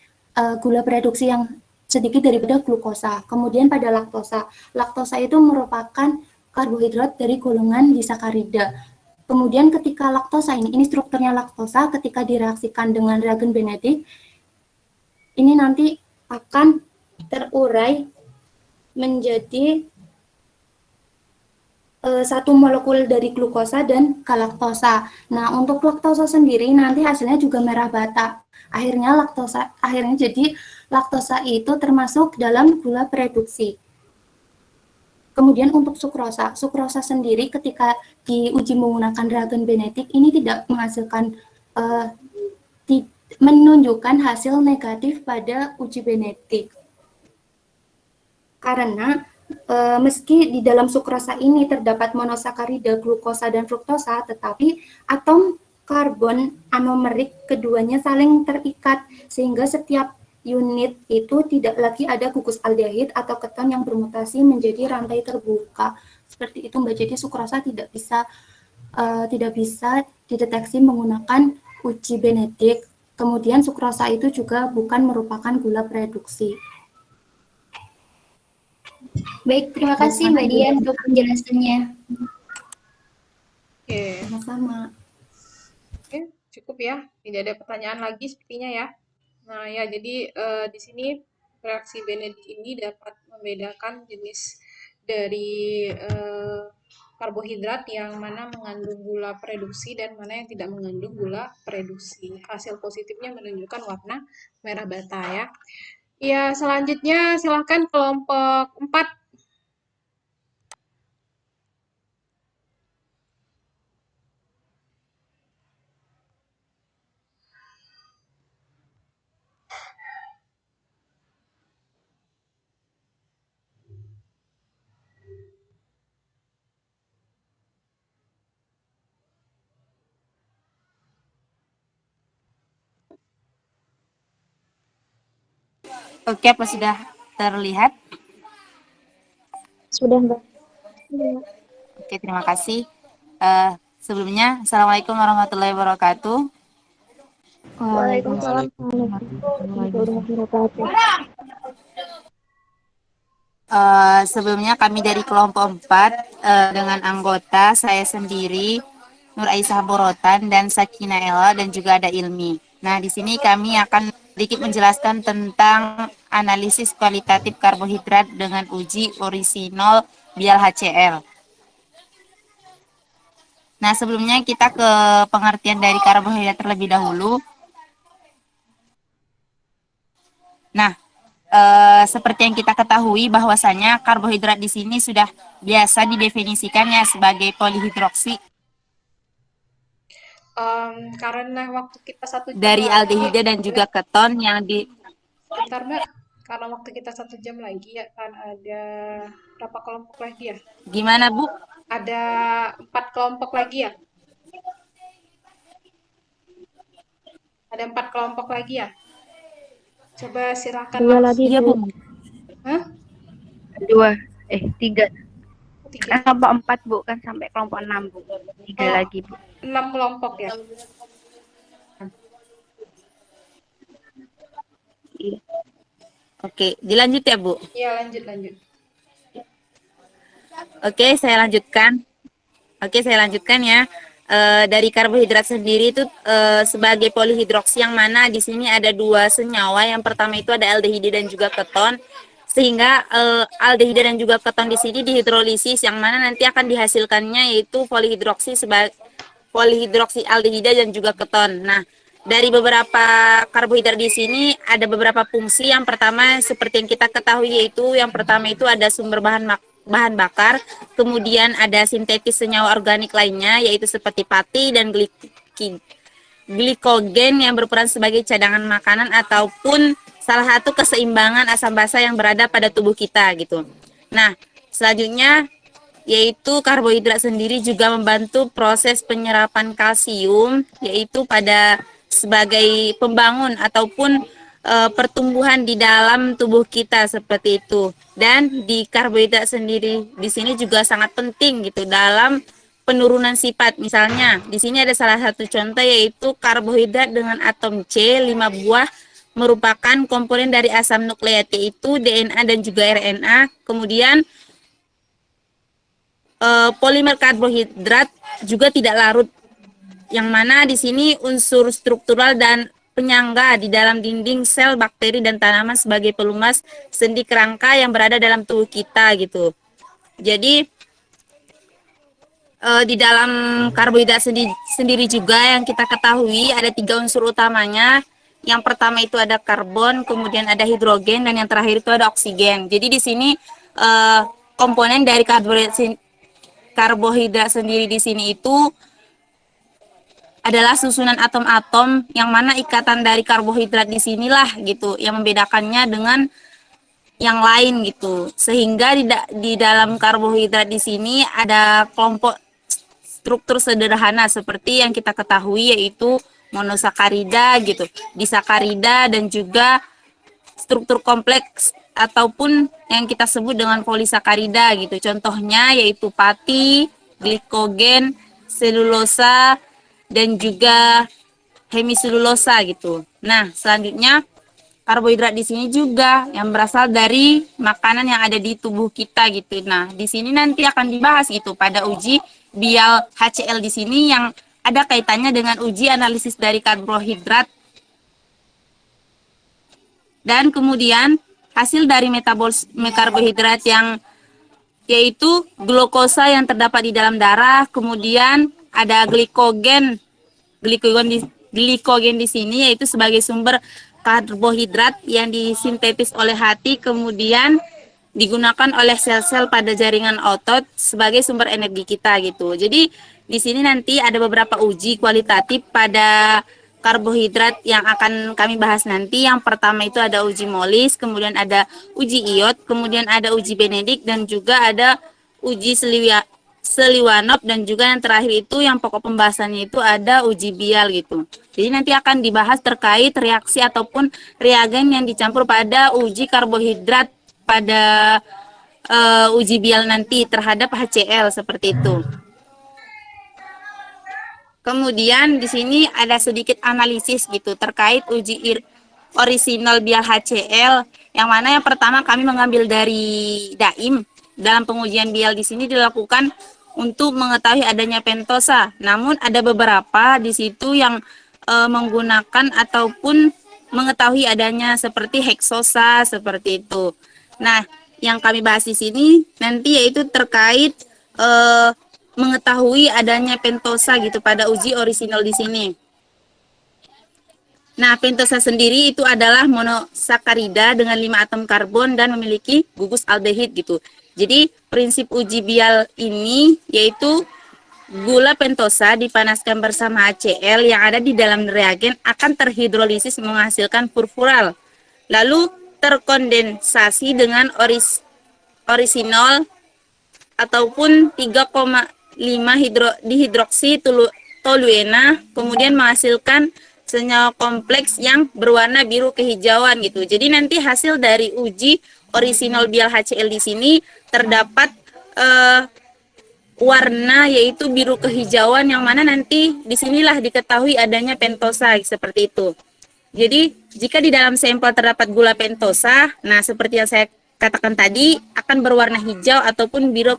gula produksi yang sedikit daripada glukosa. Kemudian pada laktosa itu merupakan karbohidrat dari golongan disakarida. Kemudian ketika laktosa ini strukturnya laktosa, ketika direaksikan dengan reagen benedik, ini nanti akan terurai menjadi satu molekul dari glukosa dan galaktosa. Nah, untuk laktosa sendiri nanti hasilnya juga merah bata. Akhirnya jadi laktosa itu termasuk dalam gula produksi. Kemudian untuk sukrosa sendiri ketika diuji menggunakan reagen benedik ini tidak menghasilkan menunjukkan hasil negatif pada uji benedik. Karena meski di dalam sukrosa ini terdapat monosakarida, glukosa, dan fruktosa, tetapi atom karbon anomerik keduanya saling terikat sehingga setiap unit itu tidak lagi ada gugus aldehid atau keton yang bermutasi menjadi rantai terbuka. Seperti itu Mbak. Jadi sukrosa tidak bisa dideteksi menggunakan uji benedik. Kemudian sukrosa itu juga bukan merupakan gula produksi. Baik, terima kasih Mbak Dian untuk penjelasannya. Oke. Sama-sama. Oke, cukup ya. Tidak ada pertanyaan lagi sepertinya ya. Nah ya, jadi di sini reaksi benedik ini dapat membedakan jenis dari karbohidrat yang mana mengandung gula produksi dan mana yang tidak mengandung gula produksi. Hasil positifnya menunjukkan warna merah bata ya. Ya, selanjutnya silahkan kelompok 4. Oke, apa sudah terlihat? Sudah, Mbak. Oke, terima kasih. Sebelumnya, Assalamualaikum warahmatullahi wabarakatuh. Waalaikumsalam warahmatullahi wabarakatuh. Sebelumnya kami dari kelompok 4 dengan anggota saya sendiri, Nur Aisyah Borotan dan Sakina Ella dan juga ada Ilmi. Nah, di sini kami akan sedikit menjelaskan tentang analisis kualitatif karbohidrat dengan uji orisinol bial HCl. Nah, sebelumnya kita ke pengertian dari karbohidrat terlebih dahulu. Nah, seperti yang kita ketahui bahwasanya karbohidrat di sini sudah biasa didefinisikannya sebagai polihidroksi Karena waktu kita 1 jam dari lagi, aldehida dan juga keton yang di. Bentar Mbak, karena waktu kita 1 jam lagi ya kan ada berapa kelompok lagi ya? Gimana Bu? Ada 4 kelompok lagi ya? Ada 4 kelompok lagi ya? Coba silakan 2 lagi, Iya Bu. Hah? 3. 3. Kelompok 4 Bu, kan sampai kelompok 6 Bu. 3 lagi Bu. 6 kelompok ya? Oke, dilanjut ya, Bu. Iya, lanjut. Oke, saya lanjutkan. Oke, saya lanjutkan ya. Dari karbohidrat sendiri itu sebagai polihidroksi yang mana di sini ada dua senyawa. Yang pertama itu ada aldehida dan juga keton. Sehingga aldehida dan juga keton di sini dihidrolisis yang mana nanti akan dihasilkannya yaitu polihidroksi sebagai polihidroksi aldehida dan juga keton. Nah, dari beberapa karbohidrat di sini ada beberapa fungsi. Yang pertama seperti yang kita ketahui yaitu yang pertama itu ada sumber bahan bakar, kemudian ada sintetis senyawa organik lainnya yaitu seperti pati dan glikogen yang berperan sebagai cadangan makanan ataupun salah satu keseimbangan asam basa yang berada pada tubuh kita gitu. Nah, selanjutnya yaitu karbohidrat sendiri juga membantu proses penyerapan kalsium yaitu pada sebagai pembangun ataupun pertumbuhan di dalam tubuh kita seperti itu. Dan di karbohidrat sendiri di sini juga sangat penting gitu dalam penurunan sifat. Misalnya di sini ada salah satu contoh yaitu karbohidrat dengan atom C 5 buah merupakan komponen dari asam nukleat yaitu DNA dan juga RNA. Kemudian polimer karbohidrat juga tidak larut, yang mana di sini unsur struktural dan penyangga di dalam dinding sel bakteri dan tanaman sebagai pelumas sendi kerangka yang berada dalam tubuh kita gitu. Jadi di dalam karbohidrat sendiri juga yang kita ketahui ada 3 unsur utamanya. Yang pertama itu ada karbon, kemudian ada hidrogen, dan yang terakhir itu ada oksigen. Jadi di sini komponen dari karbohidrat sendiri di sini itu adalah susunan atom-atom yang mana ikatan dari karbohidrat di sinilah gitu yang membedakannya dengan yang lain gitu. Sehingga di dalam karbohidrat di sini ada kelompok struktur sederhana seperti yang kita ketahui yaitu monosakarida gitu, disakarida dan juga struktur kompleks ataupun yang kita sebut dengan polisakarida gitu. Contohnya yaitu pati, glikogen, selulosa dan juga hemiselulosa gitu. Nah, selanjutnya karbohidrat di sini juga yang berasal dari makanan yang ada di tubuh kita gitu. Nah, di sini nanti akan dibahas gitu pada uji Bial HCl di sini yang ada kaitannya dengan uji analisis dari karbohidrat. Dan kemudian hasil dari metabolisme karbohidrat yang yaitu glukosa yang terdapat di dalam darah, kemudian ada glikogen di sini yaitu sebagai sumber karbohidrat yang disintetis oleh hati kemudian digunakan oleh sel-sel pada jaringan otot sebagai sumber energi kita gitu. Jadi di sini nanti ada beberapa uji kualitatif pada karbohidrat yang akan kami bahas nanti. Yang pertama itu ada uji Molis, kemudian ada uji iot, kemudian ada uji Benedict dan juga ada uji Seliwanov dan juga yang terakhir itu yang pokok pembahasannya itu ada uji Bial gitu. Jadi nanti akan dibahas terkait reaksi ataupun reagen yang dicampur pada uji karbohidrat pada uji Bial nanti terhadap HCl seperti itu. Kemudian di sini ada sedikit analisis gitu terkait uji orisinal Bial HCl yang mana yang pertama kami mengambil dari DAIM. Dalam pengujian Bial di sini dilakukan untuk mengetahui adanya pentosa. Namun ada beberapa di situ yang menggunakan ataupun mengetahui adanya seperti heksosa seperti itu. Nah, yang kami bahas di sini nanti yaitu terkait mengetahui adanya pentosa gitu pada uji orisinal di sini. Nah, pentosa sendiri itu adalah monosakarida dengan 5 atom karbon dan memiliki gugus aldehid gitu. Jadi, prinsip uji Bial ini yaitu gula pentosa dipanaskan bersama HCl yang ada di dalam reagen akan terhidrolisis menghasilkan furfural. Lalu terkondensasi dengan orisinol ataupun 3,5 dihidroksi toluena kemudian menghasilkan senyawa kompleks yang berwarna biru kehijauan gitu. Jadi nanti hasil dari uji orisinal Bial HCl di sini terdapat warna yaitu biru kehijauan yang mana nanti disinilah diketahui adanya pentosa seperti itu. Jadi, jika di dalam sampel terdapat gula pentosa, nah seperti yang saya katakan tadi, akan berwarna hijau ataupun biru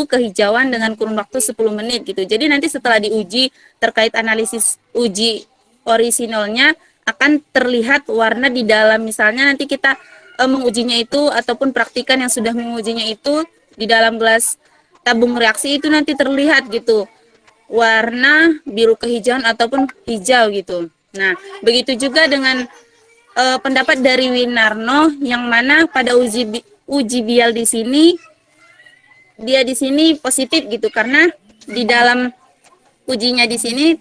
kehijauan dengan kurun waktu 10 menit gitu. Jadi nanti setelah diuji terkait analisis uji orisinalnya akan terlihat warna di dalam, misalnya nanti kita mengujinya itu ataupun praktikan yang sudah mengujinya itu di dalam gelas tabung reaksi itu nanti terlihat gitu warna biru kehijauan ataupun hijau gitu. Nah, begitu juga dengan pendapat dari Winarno yang mana pada uji bial di sini dia di sini positif gitu karena di dalam ujinya di sini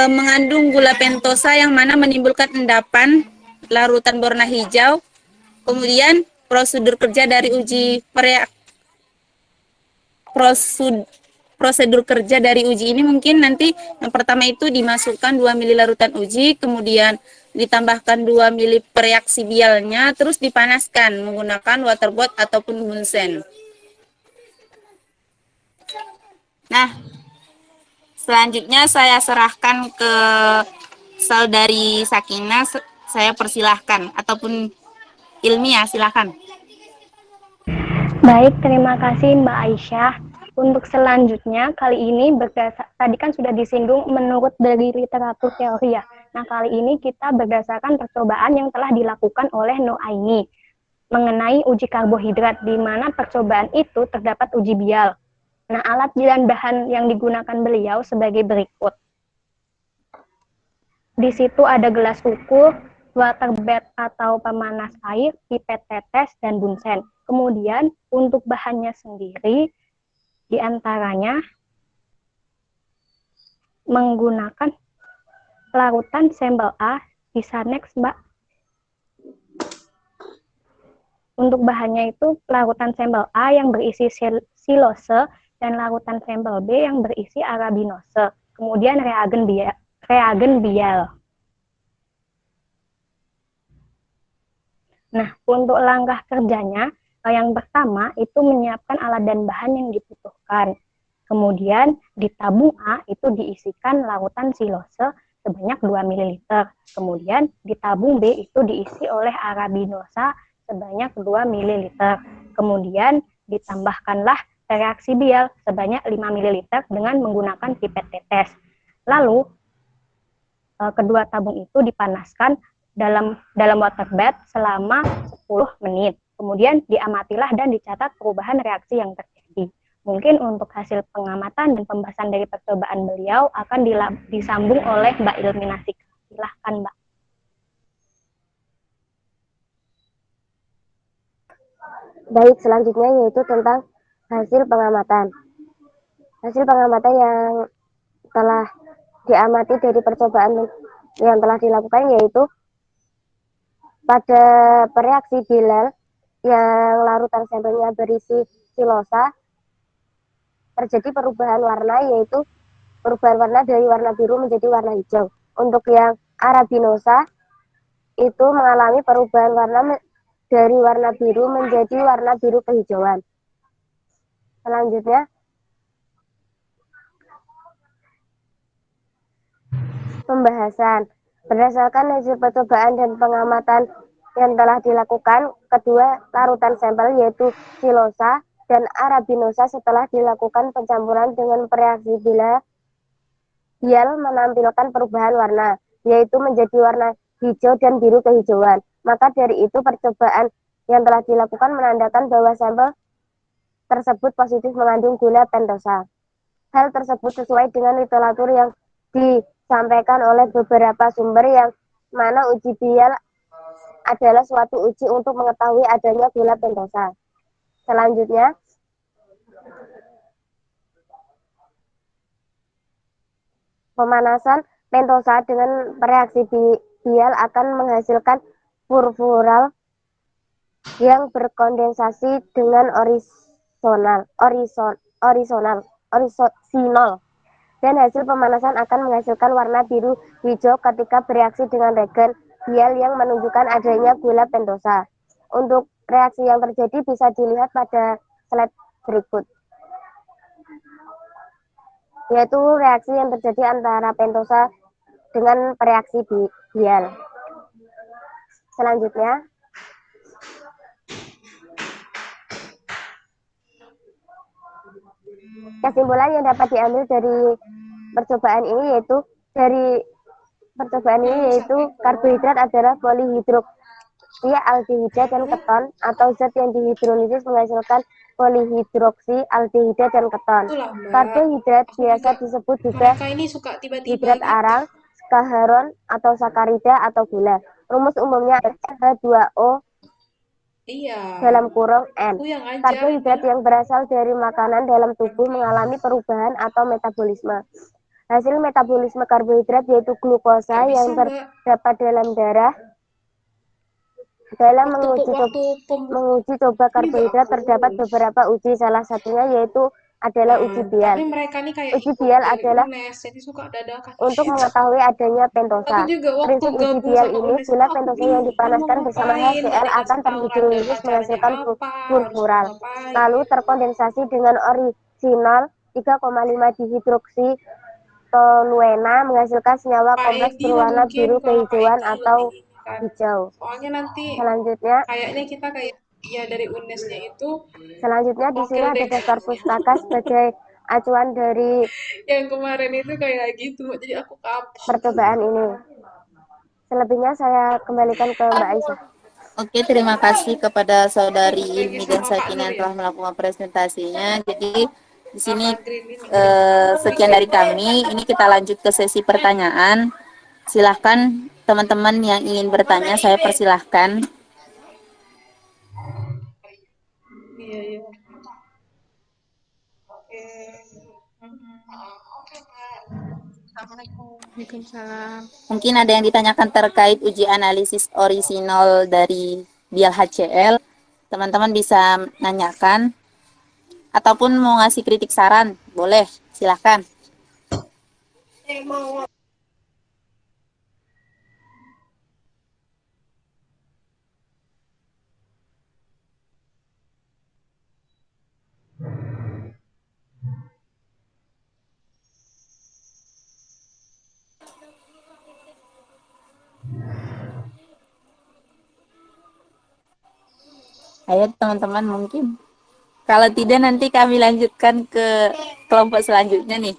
mengandung gula pentosa yang mana menimbulkan endapan larutan berwarna hijau. Kemudian prosedur kerja dari prosedur kerja dari uji ini mungkin nanti yang pertama itu dimasukkan 2 ml larutan uji, kemudian ditambahkan 2 ml pereaksi bialnya, terus dipanaskan menggunakan waterboard ataupun Bunsen. Nah, selanjutnya saya serahkan ke saudari Sakina, saya persilahkan, ataupun Ilmiah, silakan. Baik, terima kasih Mbak Aisyah. Untuk selanjutnya, kali ini tadi kan sudah disinggung menurut dari literatur teori ya. Nah, kali ini kita berdasarkan percobaan yang telah dilakukan oleh Nuaini mengenai uji karbohidrat, di mana percobaan itu terdapat uji bial. Nah, alat dan bahan yang digunakan beliau sebagai berikut. Di situ ada gelas ukur, water bed atau pemanas air, pipet tetes, dan bunsen. Kemudian untuk bahannya sendiri, diantaranya menggunakan larutan sampel A, bisa next Mbak. Untuk bahannya itu larutan sampel A yang berisi silose dan larutan sampel B yang berisi arabinose. Kemudian reagen bial. Nah, untuk langkah kerjanya, yang pertama itu menyiapkan alat dan bahan yang dibutuhkan. Kemudian di tabung A itu diisikan larutan silose sebanyak 2 ml. Kemudian di tabung B itu diisi oleh arabinosa sebanyak 2 ml. Kemudian ditambahkanlah reaksi bial sebanyak 5 ml dengan menggunakan pipet tetes. Lalu kedua tabung itu dipanaskan dalam water bath selama 10 menit. Kemudian diamatilah dan dicatat perubahan reaksi yang terjadi. Mungkin untuk hasil pengamatan dan pembahasan dari percobaan beliau akan disambung oleh Mbak Ilmi Nasika. Silahkan Mbak. Baik, selanjutnya yaitu tentang hasil pengamatan. Hasil pengamatan yang telah diamati dari percobaan yang telah dilakukan yaitu pada reaksi Bilal yang larutan sampelnya berisi silosa, terjadi perubahan warna, yaitu perubahan warna dari warna biru menjadi warna hijau. Untuk yang arabinosa itu mengalami perubahan warna dari warna biru menjadi warna biru kehijauan. Selanjutnya, pembahasan. Berdasarkan hasil percobaan dan pengamatan yang telah dilakukan, kedua larutan sampel yaitu silosa dan arabinosa setelah dilakukan pencampuran dengan reaksi bial menampilkan perubahan warna, yaitu menjadi warna hijau dan biru kehijauan. Maka dari itu percobaan yang telah dilakukan menandakan bahwa sampel tersebut positif mengandung gula pentosa. Hal tersebut sesuai dengan literatur yang disampaikan oleh beberapa sumber yang mana uji bial adalah suatu uji untuk mengetahui adanya gula pentosa. Selanjutnya, pemanasan pentosa dengan reaksi bial akan menghasilkan purpural yang berkondensasi dengan orisinol. Dan hasil pemanasan akan menghasilkan warna biru hijau ketika bereaksi dengan reagen bial yang menunjukkan adanya gula pentosa. Untuk reaksi yang terjadi bisa dilihat pada slide berikut, yaitu reaksi yang terjadi antara pentosa dengan reaksi Biel. Selanjutnya, kesimpulan yang dapat diambil dari percobaan ini yaitu karbohidrat adalah polihidroksi aldehida dan keton atau zat yang dihidrolisis menghasilkan polihidroksi aldehida dan keton. Itulah Mbak. Karbohidrat Aku biasa juga disebut juga mereka ini suka tiba-tiba hidrat gitu. arang, skaharon atau sakarida atau gula. Rumus umumnya H2O Iya. dalam kurung N. Aku yang Karbohidrat ajarin. yang berasal dari makanan dalam tubuh mengalami perubahan atau metabolisme. Hasil metabolisme karbohidrat yaitu glukosa Nggak bisa, yang Mbak. terdapat dalam darah. Dalam Waktu menguji coba karbohidrat terdapat beberapa uji, salah satunya yaitu adalah uji tapi Biel. mereka nih kayak Uji ikut Biel dari adalah UNES, jadi suka dadakan untuk gitu. mengetahui adanya Aku pentosa. juga waktu Prinsip uji gabung Biel sama ini, UNES itu bila aku pentosa yang bingung, ini mau dipanaskan bersama ngapain, nggak HCl akan dikasih tahu terhidrolisis acaranya menghasilkan apa, harus mau furfural. ngapain. Lalu terkondensasi dengan original 3,5 dihidroksi toluena menghasilkan senyawa Pak kompleks Edi lah berwarna mungkin, biru kalau Pak kehijauan Edi atau lebih ini kan. hijau. Soalnya nanti Selanjutnya, kayaknya kita kayak ya dari UNES-nya itu di sini wakil ada dekan. daftar pustaka sebagai acuan dari Yang kemarin itu kayak gitu, jadi aku kapok. percobaan ini. Selebihnya saya kembalikan ke Mbak Aisyah. Oke, terima kasih kepada saudari Lagi Ilmi dan sama Pak Sakina Nur yang ya, telah melakukan presentasinya. Jadi di sini Pak Green ini. sekian dari kami. Ini kita lanjut ke sesi pertanyaan. Silahkan teman-teman yang ingin bertanya, saya persilahkan. Iya, iya. Oke. Waalaikumsalam. Mungkin ada yang ditanyakan terkait uji analisis orisinol dari Biel HCl. Teman-teman bisa nanyakan ataupun mau ngasih kritik saran, boleh, silahkan. Ayo teman-teman mungkin. Kalau tidak nanti kami lanjutkan ke kelompok selanjutnya nih.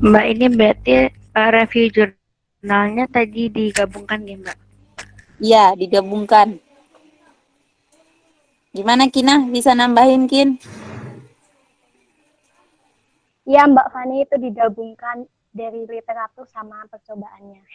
Mbak, ini berarti review jurnalnya tadi digabungkan ya, Mbak? Iya, digabungkan. Gimana Kina? Bisa nambahin Kin? Iya, Mbak Fani, itu digabungkan dari literatur sama percobaannya.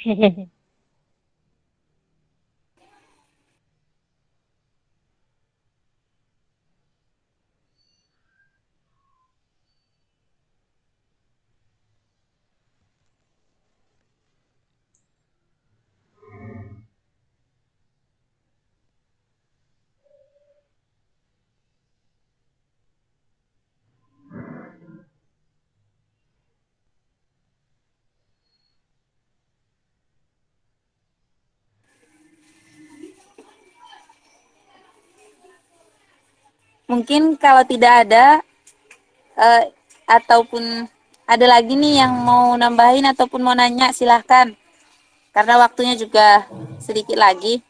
Mungkin kalau tidak ada ataupun ada lagi nih yang mau nambahin ataupun mau nanya, silahkan. Karena waktunya juga sedikit lagi.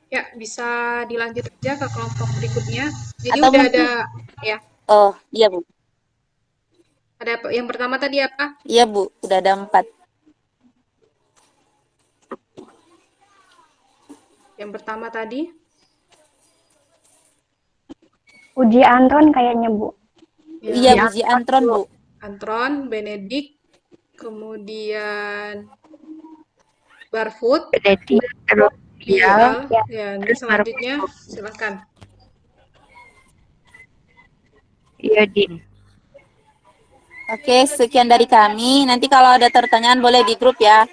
Ya, bisa dilanjut aja ke kelompok berikutnya. Jadi Atau udah mungkin, ada ya. oh iya Bu. Ada yang pertama tadi apa? Iya Bu, udah ada 4. Yang pertama tadi Uji antron kayaknya, Bu. ya, Iya Bu, Ji Antron Bu. Antron, Benedik, kemudian Barfoot, Jadi terus Bial, ya. ya ini terus baru selanjutnya silakan. iodin. Oke, sekian dari kami. Nanti kalau ada pertanyaan boleh di grup ya.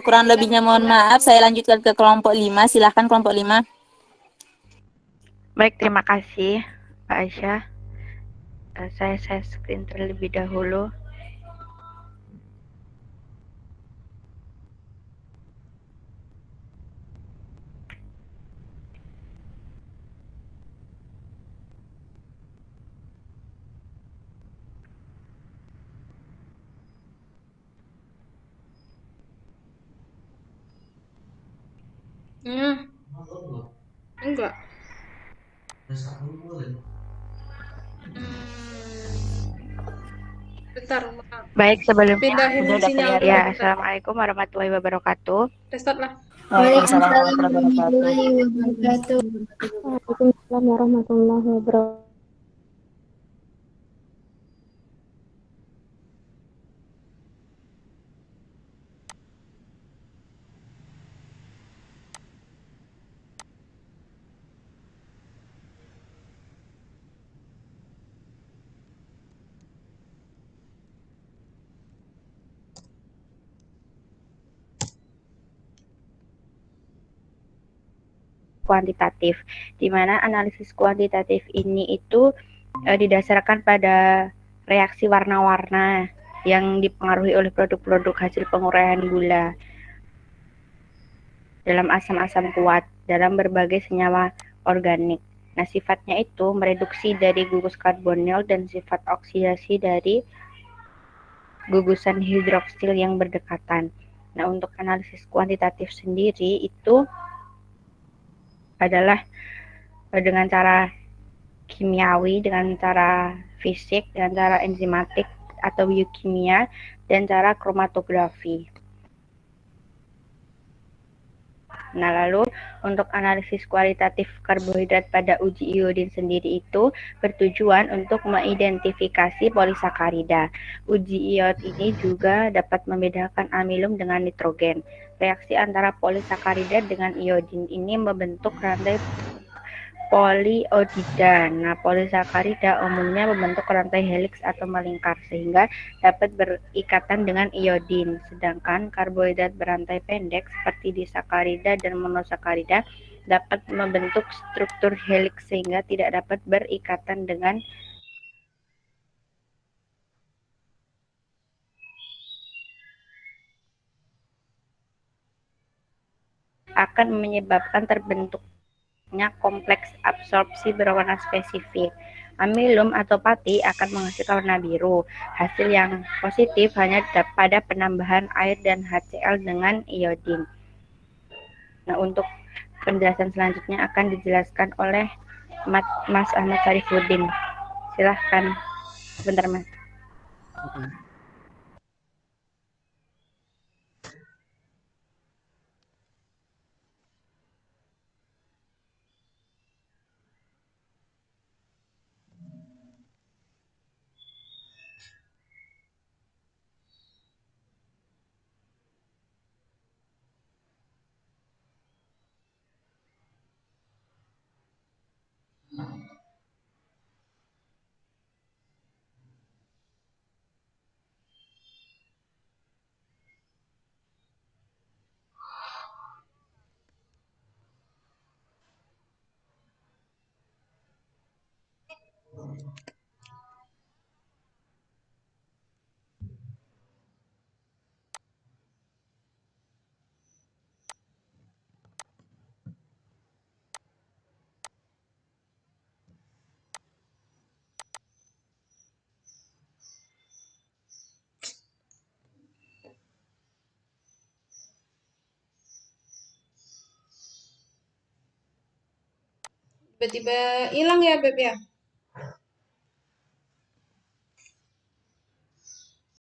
Kurang lebihnya mohon maaf. Saya lanjutkan ke kelompok 5. Silahkan kelompok 5. Baik, terima kasih Mbak Aisyah. Saya share screen terlebih dahulu. Hmm, enggak. Bentar, Baik, sebelumnya pindahin udah sinyal clear dulu. ya. Bentar. Assalamualaikum warahmatullahi wabarakatuh. Restart lah. Waalaikumsalam Waalaikumsalam warahmatullahi warahmatullahi wabarakatuh. Waalaikumsalam warahmatullahi wabarakatuh. Kuantitatif, di mana analisis kuantitatif ini itu didasarkan pada reaksi warna-warna yang dipengaruhi oleh produk-produk hasil penguraian gula dalam asam-asam kuat dalam berbagai senyawa organik. Nah, sifatnya itu mereduksi dari gugus karbonil dan sifat oksidasi dari gugusan hidroksil yang berdekatan. Nah, untuk analisis kuantitatif sendiri itu adalah dengan cara kimiawi, dengan cara fisik, dengan cara enzimatik atau biokimia, dan cara kromatografi. Nah, lalu untuk analisis kualitatif karbohidrat pada uji iodin sendiri itu bertujuan untuk mengidentifikasi polisakarida. Uji iod ini juga dapat membedakan amilum dengan nitrogen. Reaksi antara polisakarida dengan iodin ini membentuk rantai poliodida. Nah, polisakarida umumnya membentuk rantai heliks atau melingkar sehingga dapat berikatan dengan iodin. Sedangkan karbohidrat berantai pendek seperti disakarida dan monosakarida dapat membentuk struktur heliks sehingga tidak dapat berikatan dengan akan menyebabkan terbentuknya kompleks absorpsi berwarna spesifik. Amilum atau pati akan menghasilkan warna biru. Hasil yang positif hanya pada penambahan air dan HCl dengan iodin. Nah, untuk penjelasan selanjutnya akan dijelaskan oleh Mas Ahmad Sarifuddin. Silahkan. Sebentar, Mas. Tiba-tiba hilang ya, Beb ya?